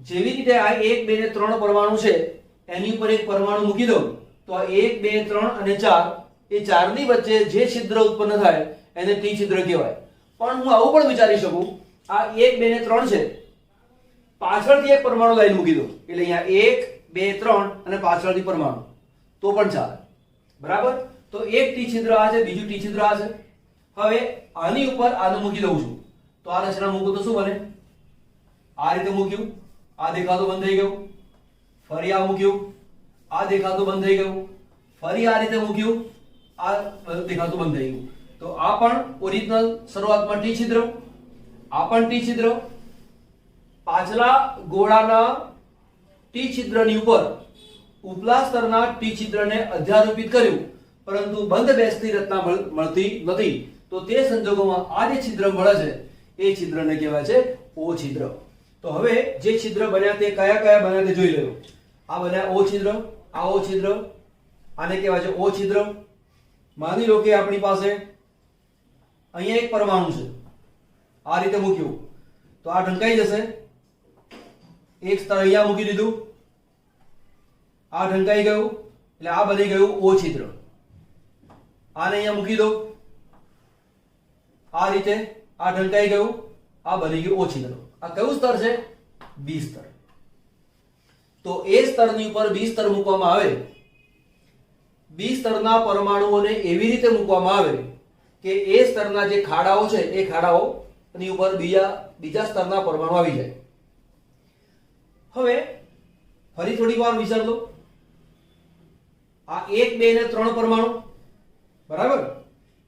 જેવી રીતે આ 1 2 ને 3 પરમાણુ છે એની ઉપર એક પરમાણુ મૂકી દઉં તો આ 1 2 3 અને 4, એ ચારની વચ્ચે જે છિદ્ર ઉત્પન્ન થાય એને ટી છિદ્ર કહેવાય. પણ હું આવું પણ વિચારી શકું, આ 1 2 ને 3 છે, પાછળથી એક પરમાણુ લાઈન મૂકી દો એટલે અહીંયા 1 2 3 અને પાછળથી પરમાણુ, તો પણ ચાલે. બરાબર? તો એક ટી છિદ્ર આ છે, બીજું ટી છિદ્ર આ છે. હવે આની ઉપર આનું મૂકી દઉં છું તો આ રચના મૂકું તો શું બને? આ રીતે મૂક્યું, આ દેખાતું બંધ થઈ ગયું. ફરી આ મૂક્યું, આ દેખાતું બંધ થઈ ગયું. ફરી આ રીતે મૂક્યું, આ દેખાતું બંધ થઈ ગયું. તો આ પણ ઓરિજિનલ શરૂઆતમાં ટી છિદ્ર, આ પણ ટી છિદ્ર. પાછલા ગોળાના ટી છિદ્રની ઉપર ઉપલા સ્તરના ટી છિદ્રને અધ્યારોપિત કર્યું પરંતુ બંધ બેસતી રચના મળતી નથી, તો તે સંજોગોમાં આ જે છિદ્ર મળે છે એ છિદ્રને કહેવાય છે ઓ છિદ્ર. તો હવે જે છિદ્ર બન્યા તે કયા કયા બન્યા તે જોઈ લો. આ બન્યા ઓ છિદ્ર, આ ઓ છિદ્ર, આને કહેવાય છે ઓ છિદ્ર. માની લો કે આપણી પાસે અહીંયા એક પરમાણુ છે, આ રીતે મૂક્યું તો આ ઢંકાઈ જશે. એક સ્તર અહીંયા મૂકી દીધું, આ ઢંકાઈ ગયું એટલે આ બની ગયું ઓ છિદ્ર. આને અહીંયા મૂકી દો આ રીતે, આ ઢંકાઈ ગયું, આ બની ગયું ઓ છિદ્ર. આ કયું સ્તર છે? બી સ્તર. તો એ સ્તરની ઉપર બી સ્તર મૂકવામાં આવે, બી સ્તરના પરમાણુઓને એવી રીતે મૂકવામાં આવે કે એ સ્તરના જે ખાડાઓ છે એ ખાડાઓની ઉપર બીજા સ્તરના પરમાણુ આવી જાય. હવે ફરી થોડી વાર વિચાર લો, આ 1 2 ને 3 પરમાણુ, બરાબર?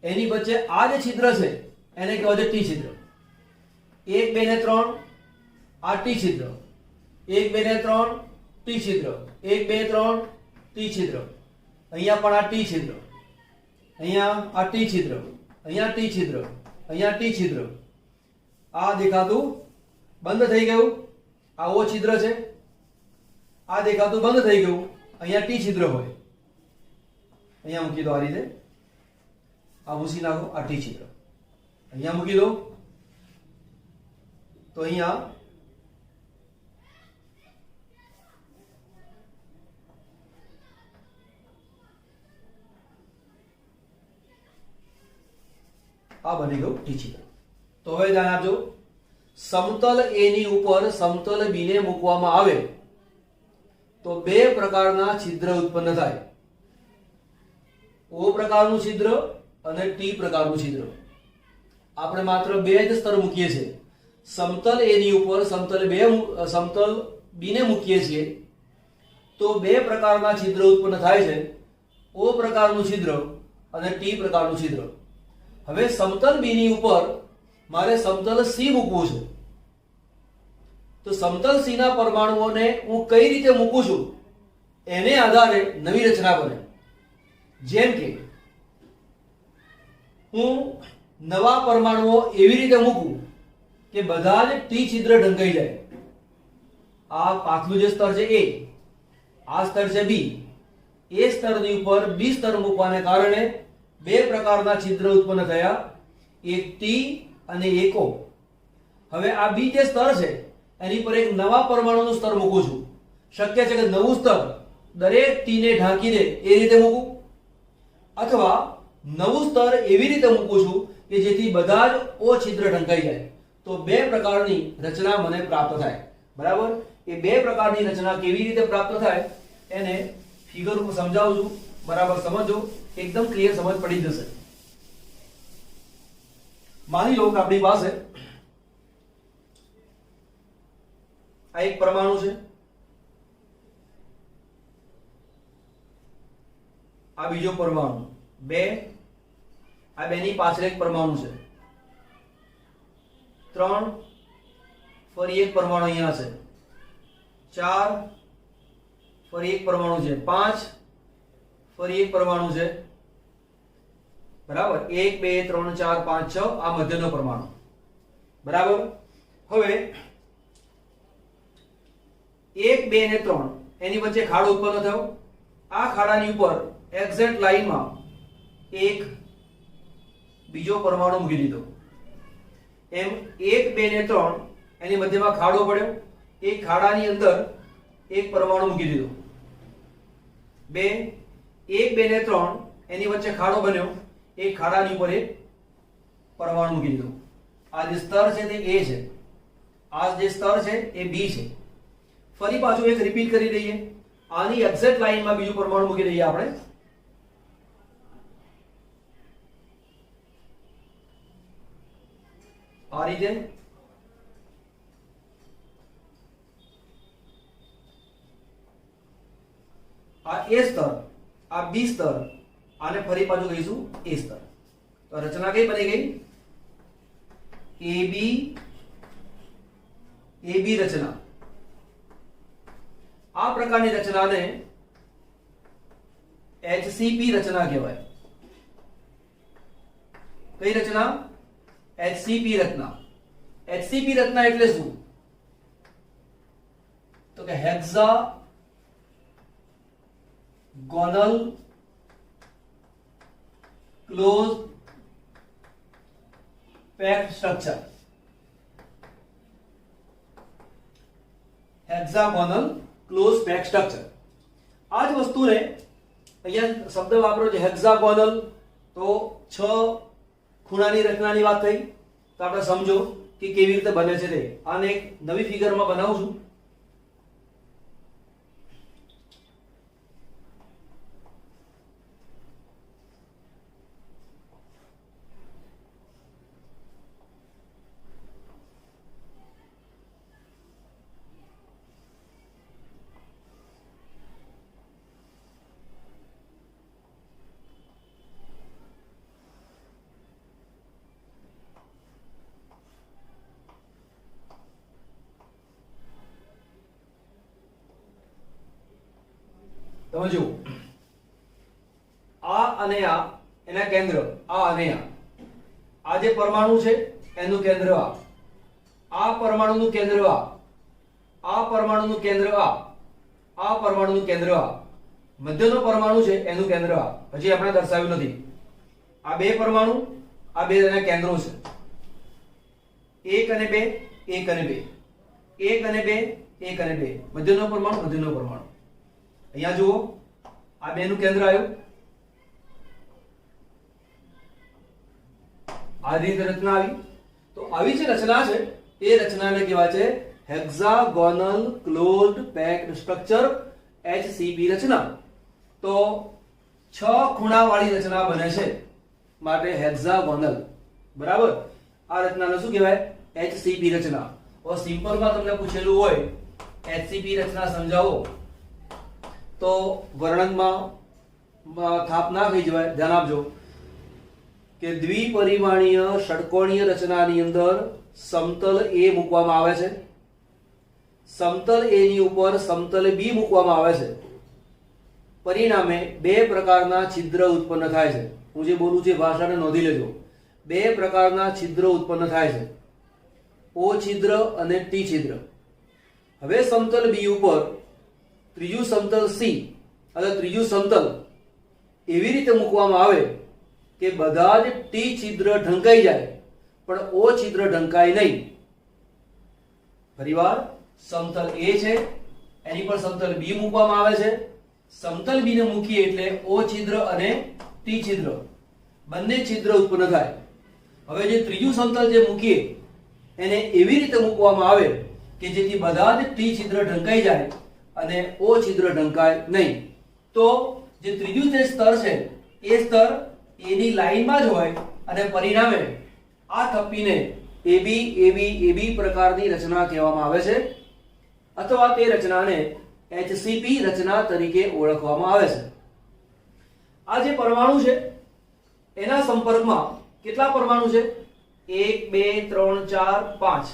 એની વચ્ચે આ જે છિદ્ર છે એને કહેવાય છે ટી છિદ્ર. 1 2 ને 3 આ ટી છિદ્ર, 1 2 ને 3 ટી છિદ્ર, 1 2 3 ટી છિદ્ર. અહીંયા પણ આ ટી છિદ્ર, અહીંયા આ ટી છિદ્ર, અહીંયા ટી છિદ્ર, અહીંયા ટી છિદ્ર. આ દેખાતું બંધ થઈ ગયું, આ ઓ છિદ્ર છે. આ દેખાતું બંધ થઈ ગયું, અહીંયા ટી છિદ્ર હોય, અહીંયા મૂકી દો આ રીતે, આ ભૂસી નાખો, આ ટી છિદ્ર અહીંયા મૂકી દો તો અહીંયા આ બની ગયું ટી છિદ્ર। તો હવે ધ્યાન આપજો, સમતલ એ ની ઉપર સમતલ બી ને મૂકવામાં આવે તો બે પ્રકારના છિદ્ર ઉત્પન્ન થાય, ઓ પ્રકારનું છિદ્ર અને ટી પ્રકારનું છિદ્ર। આપણે માત્ર બે જ સ્તર મૂકીએ છીએ, સમતલ એ ની ઉપર સમતલ બી ને મૂકીએ છીએ તો બે પ્રકારના છિદ્ર ઉત્પન્ન થાય છે, ઓ પ્રકારનું છિદ્ર અને ટી પ્રકારનું છિદ્ર। હવે સમતલ બી ની ઉપર મારે સમતલ સી મૂકવું છે, તો સમતલ સી ના પરમાણુઓને હું કઈ રીતે મૂકું છું એને આધારે નવી રચના બને। જેમ કે હું નવા પરમાણુઓ એવી રીતે મૂકું કે બધા જ ટી છિદ્ર ઢંકાઈ જાય। આ પાછલું જે સ્તર છે એ, આ સ્તર છે બી, એ સ્તરની ઉપર બી સ્તર મૂકવાને કારણે બે પ્રકારના છિદ્ર ઉત્પન્ન થયા, એક ટી અને એક ઓ। હવે આ બી જે સ્તર છે એની પર એક નવા પરમાણુનું સ્તર મૂકું છું। શક્ય છે કે નવું સ્તર દરેક ટી ને ઢાંકી દે એ રીતે મૂકું, અથવા નવું સ્તર એવી રીતે મૂકું છું કે જેથી બધા જ ઓ છિદ્ર ઢંકાઈ જાય। તો બે પ્રકારની રચના મને પ્રાપ્ત થાય। બરાબર, એ બે પ્રકારની રચના કેવી રીતે પ્રાપ્ત થાય એને ફિગર ઉપર સમજાવું છું, બરાબર સમજો, એકદમ ક્લિયર સમજ પડી જશે। માની લો કે આપણી પાસે આ એક પરમાણુ છે, આ બીજો પરમાણુ, બે, આ બેની પાછળ એક પરમાણુ છે, ત્રણ, ફરી એક પરમાણુ અહીંયા છે, ચાર, ફરી એક પરમાણુ છે, પાંચ, ફરી એક પરમાણુ છે, બરાબર, 1 2 3 4 5 6 આ મધ્યનો પરમાણુ। બરાબર, હવે 1 2 ને 3 એની વચ્ચે ખાડો ઉત્પન્ન થયો, આ ખાડાની ઉપર એક્ઝેક્ટ લાઈનમાં એક બીજો પરમાણુ મૂકી દીધો, એમ 1 2 ને 3 એની મધ્યમાં ખાડો પડ્યો, એક ખાડાની અંદર એક પરમાણુ મૂકી દીધો, 2 1 2 ને 3 એની વચ્ચે ખાડો બન્યો, એક ખાડાની ઉપર એક પરમાણુ મૂકી દીધો। આ જે સ્તર છે તે એ છે, આ જે સ્તર છે એ બી છે। ફરી પાછું એક રિપીટ કરી દઈએ, આની એક્ઝેક્ટ લાઈનમાં બીજું પરમાણુ મૂકી દઈએ આપણે, આ રીતે, આ એ સ્તર, આ બી સ્તર, આને ફરી પાછું કહીશું એ સ્તર। તો રચના કઈ બની ગઈ? એબી રચના। આ પ્રકારની રચનાને HCP રચના કહેવાય। કઈ રચના? HCP રચના। HCP રચના એટલે શું? તો કે hexagonal close packed structure. Hexagonal close packed structure, આ જ વસ્તુને અહીંયા શબ્દ વાપરો છે હેક્સાગોનલ, તો 6 ખૂણાની રચનાની વાત થઈ, તો આપણે સમજો કે કેવી રીતે બને છે તે। આને એક નવી ફિગરમાં બનાવું છું, તમે જુઓ, આ અને આ એના કેન્દ્ર, આ અને આ જે પરમાણુ છે એનું કેન્દ્ર આ પરમાણુનું કેન્દ્ર આ પરમાણુનું કેન્દ્ર આ પરમાણુનું કેન્દ્ર મધ્યનો પરમાણુ છે એનું કેન્દ્ર હજી આપણે દર્શાવ્યું નથી। આ બે પરમાણુ, આ બે એના કેન્દ્રો છે, 1 અને 2, 1 અને 2, 1 અને 2, 1 અને 2, મધ્યનો પરમાણુ, મધ્યનો પરમાણુ। અહીંયા જુઓ, આ બેનું કેન્દ્ર આવ્યું, આ રીતે રચના આવી. તો આવી જે રચના છે એ રચનાને કહેવાય છે હેક્સાગોનલ ક્લોઝ્ડ પેક્ડ સ્ટ્રક્ચર HCP રચના. તો 6 ખૂણાવાળી રચના બને છે માટે હેક્સાગોનલ. બરાબર. આ રચનાને શું કહેવાય? HCP રચના. और સિમ્પલમાં તમને પૂછેલું હોય HCP રચના સમજાવો તો વર્ણનમાં થાપ ના થઈ જવાય. ધ્યાન આપજો કે દ્વિપરિમાણીય ષટકોણીય રચનાની અંદર સમતલ A મૂકવામાં આવે છે, સમતલ A ની ઉપર સમતલ B મૂકવામાં આવે છે. પરિણામે બે પ્રકારના છિદ્ર ઉત્પન્ન થાય છે. હું જે બોલું છું ભાષાને નોંધી લેજો. બે પ્રકારના છિદ્ર ઉત્પન્ન થાય છે, O છિદ્ર અને T છિદ્ર. હવે સમતલ B ઉપર ત્રીજું સમતલ C અથવા ત્રીજું સમતલ એવી રીતે મૂકવામાં આવે કે બધા જ T છિદ્ર ઢંકાઈ જાય પણ O છિદ્ર ઢંકાય નહીં. ફરીવાર, સમતલ A છે એની પર સમતલ B મૂકવામાં આવે છે. સમતલ B ને મૂકીએ એટલે O છિદ્ર અને T છિદ્ર બંને છિદ્ર ઉત્પન્ન થાય. હવે જે ત્રીજું સમતલ જે મૂકીએ એને એવી રીતે મૂકવામાં આવે કે જેથી બધા જ T છિદ્ર ઢંકાઈ જાય અને O છિદ્ર ઢંકાય નહીં. તો જે ત્રીજું જે સ્તર છે એ સ્તર A ની લાઈનમાં જ હોય અને પરિણામે આ થપ્પીને AB AB AB પ્રકારની રચના કહેવામાં આવે છે અથવા તે રચનાને HCP રચના તરીકે ઓળખવામાં આવે છે. આ જે પરમાણુ છે એના સંપર્કમાં કેટલા પરમાણુ છે? 1 2 3 4 5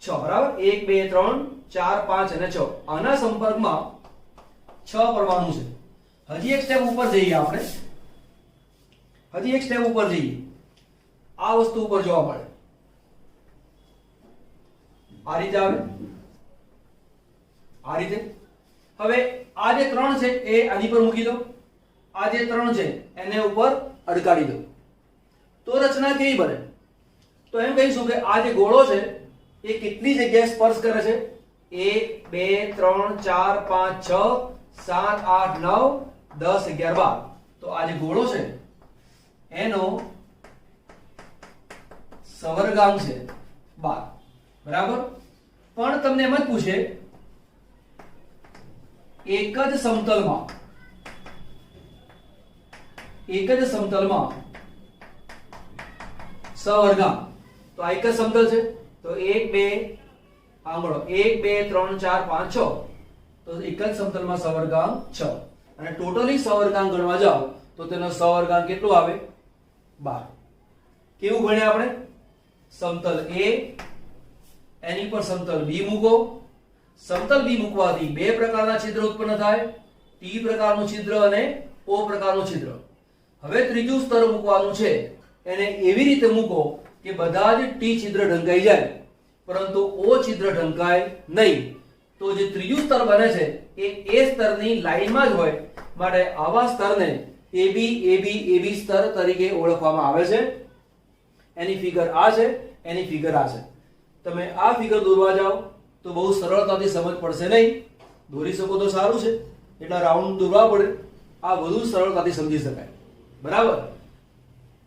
6. બરાબર. 1 2 3 4 5 અને 6. આના સંપર્કમાં 6 પરમાણુ છે. હજી એક સ્ટેપ ઉપર જઈએ આપણે. હજી એક સ્ટેપ ઉપર જઈએ. આ વસ્તુ ઉપર જોવા મળે આ રીતે આવે આ રીતે. હવે આ જે 3 છે એ આની પર મૂકી દો, આ જે 3 છે એને ઉપર અડકાડી દો તો રચના કેવી બને? તો એમ કહીશું કે આ જે ગોળો છે એ કેટલી જગ્યાએ સ્પર્શ કરે છે? 1 2 3 4 5 6 7 8 9 10 11 12. તો આ જે ગોળો છે એનો સવર્ગાંક છે 12. બરાબર. પણ તમને એમ જ પૂછે એક જ સમતલમાં સવર્ગાંક. તો આ એક જ સમતલ છે તો 1 2 આંગળો 1 2 3 4 5 6. તો એક જ સમતલમાં સવર્ગાંક 6 અને ટોટલી સવર્ગાંક ગણવા જાઓ તો તેનો સવર્ગાંક કેટલો આવે? 12. કેવું ગણ્યા આપણે? સમતલ A એની પર સમતલ B મૂકો. સમતલ B મૂકવાથી બે પ્રકારના છિદ્ર ઉત્પન્ન થાય, T પ્રકારનું છિદ્ર અને O પ્રકારનું છિદ્ર. હવે ત્રીજું સ્તર મૂકવાનું છે એને એવી રીતે મૂકો કે બધા જ T છિદ્ર ઢંકાઈ જાય પરંતુ O છિદ્ર ઢંકાય નહીં. તો જે ત્રીજું સ્તર બને છે એ A સ્તરની લાઈનમાં જ હોય માટે આવા સ્તરને AB AB AB સ્તર તરીકે ઓળખવામાં આવે છે. એની ફિગર આ છે, એની ફિગર આ છે. તમે આ ફિગર દોરવા જાઓ તો બહુ સરળતાથી સમજ પડશે નહીં. દોરી શકો તો સારું છે, એટલા રાઉન્ડ દોરવા પડે, આ વધુ સરળતાથી સમજી શકાય. બરાબર.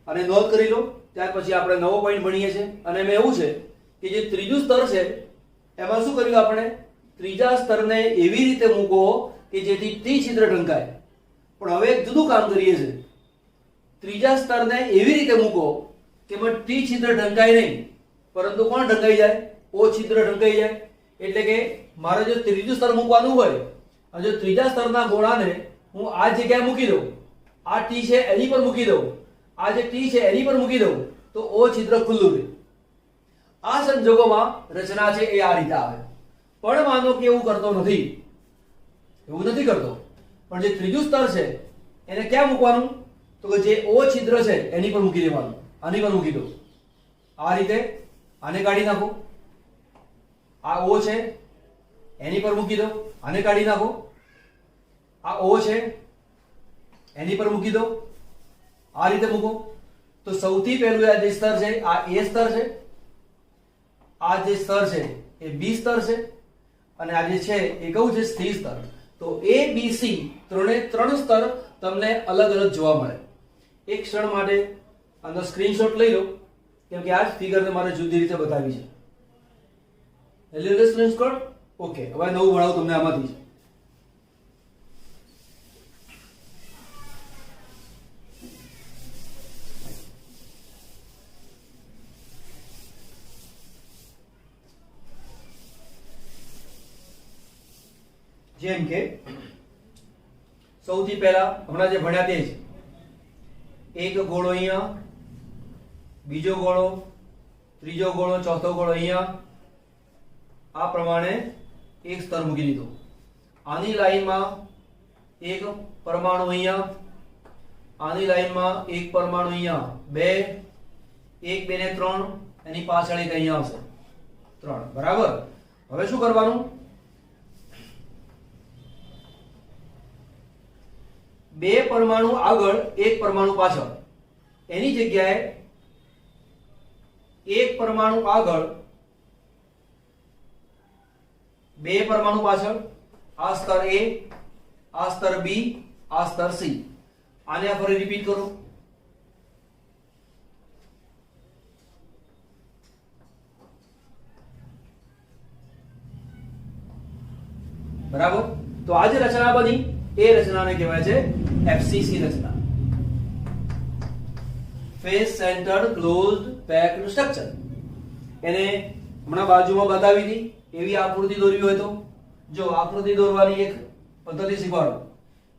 અને નોંધ કરી લો. ત્યાર પછી આપણે નવો પોઈન્ટ ભણીએ છીએ અને એમાં એવું છે કે જે ત્રીજું સ્તર છે એમાં શું કર્યું આપણે? ત્રીજા સ્તરને એવી રીતે મૂકો કે જેથી T છિદ્ર ઢંકાય. પણ હવે એક જુદું કામ કરીએ છીએ. ત્રીજા સ્તરને એવી રીતે મૂકો કે T છિદ્ર ઢંકાય નહીં પરંતુ કોણ ઢંકાઈ જાય? O છિદ્ર ઢંકાઈ જાય. એટલે કે મારે જો ત્રીજું સ્તર મૂકવાનું હોય અને જો ત્રીજા સ્તરના ગોળાને હું આ જગ્યાએ મૂકી દઉં, આ T છે એની પર મૂકી દઉં, આ જે T છે એની પર મૂકી દઉં તો O છિદ્ર ખુલ્લું રહે. આ સંજોગોમાં રચના છે એ આ રીતે આવે. પણ માનો કે એવું કરતો નથી, એવું નથી કરતો. પણ જે ત્રીજું સ્તર છે એને ક્યાં મૂકવાનું? તો કે જે O છિદ્ર છે એની પર મૂકી દેવાનું. આની પર મૂકી દો આ રીતે. આને કાઢી નાખો. આ O છે એની પર મૂકી દો, આને કાઢી નાખો. આ O છે એની પર મૂકી દો, આ રીતે મૂકો. તો સૌથી પહેલું આ જે સ્તર છે આ A સ્તર છે, આ જે સ્તર છે એ B સ્તર છે અને આ જે છે એ કયું છે? સ્થિર સ્તર. તો A B C ત્રણ સ્તર તમને અલગ અલગ જોવા મળે. એક ક્ષણ માટે આનો સ્ક્રીનશોટ લઈ લો, કેમ કે આ જ ફિગર તમારે જુદી રીતે બતાવી છે. લઈ લો સ્ક્રીનશોટ. ઓકે, હવે નવું ભણાવું તમને આમાંથી. જેમ કે સૌથી પહેલા હમણાં જે ભણ્યા તે જ એક ગોળો અહીંયા, બીજો ગોળો, ત્રીજો ગોળો, ચોથો ગોળો અહીંયા, આ પ્રમાણે એક સ્તર મૂકી દીધો. આની લાઈનમાં એક પરમાણુ અહીંયા, આની લાઈનમાં એક પરમાણુ અહીંયા, 2 1 2 ને 3, એની પાછળ એક અહીંયા આવશે 3. બરાબર. હવે શું કરવાનું? બે પરમાણુ આગળ એક પરમાણુ પાછળ, એની જગ્યાએ એક પરમાણુ આગળ બે પરમાણુ પાછળ, આ સ્તર A, આ સ્તર B, આ સ્તર C. આને ફરી રિપીટ કરો. બરાબર. તો આ જે રચના બની એ રચનાને કહેવાય છે FCC રચના, face centred closed packed structure. એને હમણાં બાજુમાં બતાવી હતી એવી આકૃતિ દોરવી હોય તો જો આકૃતિ દોરવાની એક પદ્ધતિ શીખવાડો.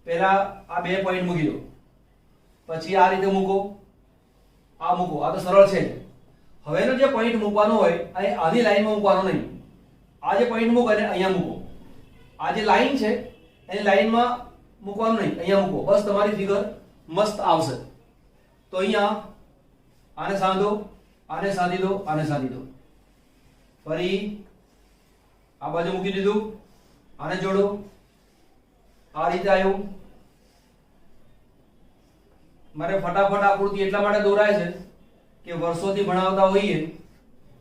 પહેલા આ 2 પોઈન્ટ મૂકી દો, પછી આ રીતે મૂકો, આ મૂકો. આ તો સરળ છે. હવેનો જે પોઈન્ટ મૂકવાનો હોય એ આની લાઈનમાં મૂકવાનો નહીં. આ જે પોઈન્ટ મૂકો અને અહીંયા મૂકો. આ જે લાઈન છે એની લાઈનમાં મૂકવાનું નહીં, અહીંયા મૂકો. બસ તમારી ફિગર મસ્ત આવશે. તો અહીંયા આને સાંધો, આને સાંધી દો, આને સાંધી દો. ફરી આ બાજુ મૂકી દીધું, આને જોડો. આ રીતે આવ્યું. મારે ફટાફટ આકૃતિ એટલા માટે દોરાય છે કે વર્ષોથી ભણાવતા હોઈએ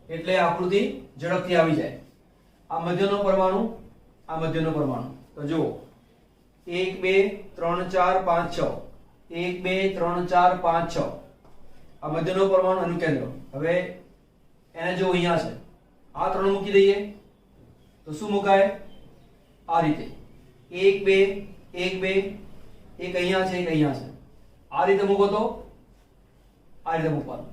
એટલે આકૃતિ ઝડપથી આવી જાય. આ મધ્યનો પરમાણુ, આ મધ્યનો પરમાણુ. તો જુઓ 1 2 3 4 5 6, 1 2 3 4 5 6. આ મધ્યનો પરમાણુ એનું કેન્દ્ર. હવે એને જો અહીંયા છે, આ 3 મૂકી દઈએ તો શું મુકાય? આ રીતે 1 2 1 2, એક અહીંયા છે, એક અહીંયા છે. આ રીતે મૂકો તો આ રીતે મૂકવાનું.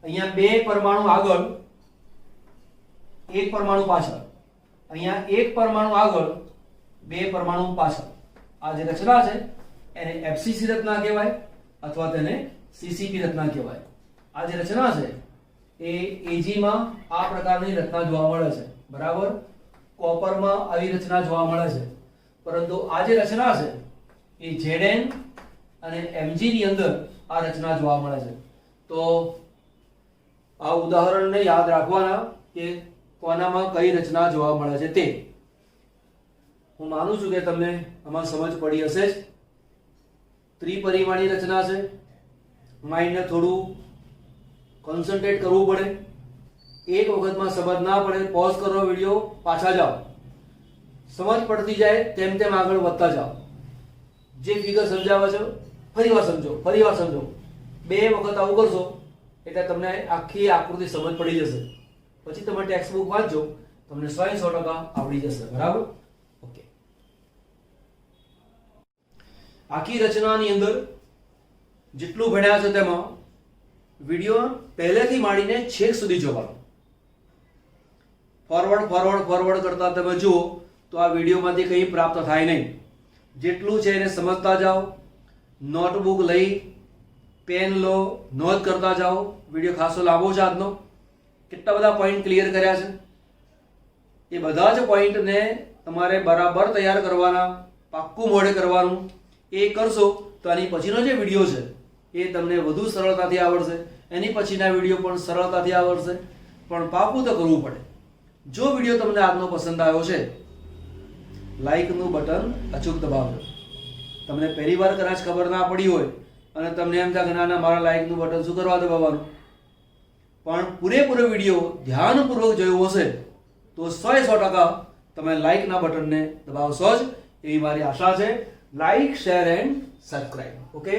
અહીંયા 2 પરમાણુ આગળ, એક પરમાણુ પાછળ. અહીંયા એક પરમાણુ આગળ, 2 પરમાણુ પાછળ. આ જે રચના છે એને FCC રચના કહેવાય અથવા તેને CCP રચના કહેવાય. આ જે રચના છે એ AG માં આ પ્રકારની રચના જોવા મળે છે. બરાબર. કોપરમાં આવી રચના જોવા મળે છે. પરંતુ આ જે રચના છે એ Zn અને Mg ની અંદર આ રચના જોવા મળે છે. તો આ ઉદાહરણને યાદ રાખવાના કે કોનામાં કઈ રચના જોવા મળે છે તે. હું માનું છું કે તમને આમાં સમજ પડી હશે જ. ત્રિપરિમાણીય રચના છે. માઇન્ડને થોડું કોન્સન્ટ્રેટ કરવું પડે. એક વખતમાં સમજ ના પડે પોઝ કરો વિડિયો, પાછા જાઓ. સમજ પડતી જાય તેમ તેમ આગળ વધતા જાઓ. જે ફિગર સમજાવે છે ફરીવાર સમજો, ફરીવાર સમજો. 2 વખત આવું કરશો એટલે તમને આખી આકૃતિ સમજ પડી જશે. પછી તમે ટેક્સ્ટ બુક વાંચજો, તમને 100% આવડી જશે. બરાબર. ઓકે. આખી રચનાની અંદર જેટલું ભણ્યા છે તેમાં વિડિયો પહેલેથી માંડીને છેક સુધી જોવાનો. ફોરવર્ડ કરતા તમે જુઓ તો આ વિડીયોમાંથી કંઈ પ્રાપ્ત થાય નહીં. જેટલું છે એને સમજતા જાઓ. નોટબુક લઈ પેન લો, નોંધ કરતા જાઓ. વિડીયો ખાસો લાંબો છે આજનો. કેટલા બધા પોઈન્ટ ક્લિયર કર્યા છે. એ બધા જ પોઈન્ટને તમારે બરાબર તૈયાર કરવાના, પાક્કું મોઢે કરવાનું. એ કરશો તો આની પછીનો જે વિડીયો છે એ તમને વધુ સરળતાથી આવડશે. એની પછીના વિડીયો પણ સરળતાથી આવડશે. પણ પાક્કું તો કરવું પડે. જો વિડીયો તમને આજનો પસંદ આવ્યો છે, લાઈકનું બટન અચૂક દબાવજો. તમને પહેલી વાર કદાચ ખબર ના પડી હોય અને તમને એમ થાય કે ના મારા લાઈકનું બટન શું કરવા દબાવવાનું, પણ પૂરેપૂરો વિડીયો ધ્યાનપૂર્વક જોયો હશે તો 100% તમે લાઈકના બટનને દબાવશો જ, એવી મારી આશા છે. Like, share and subscribe. Okay.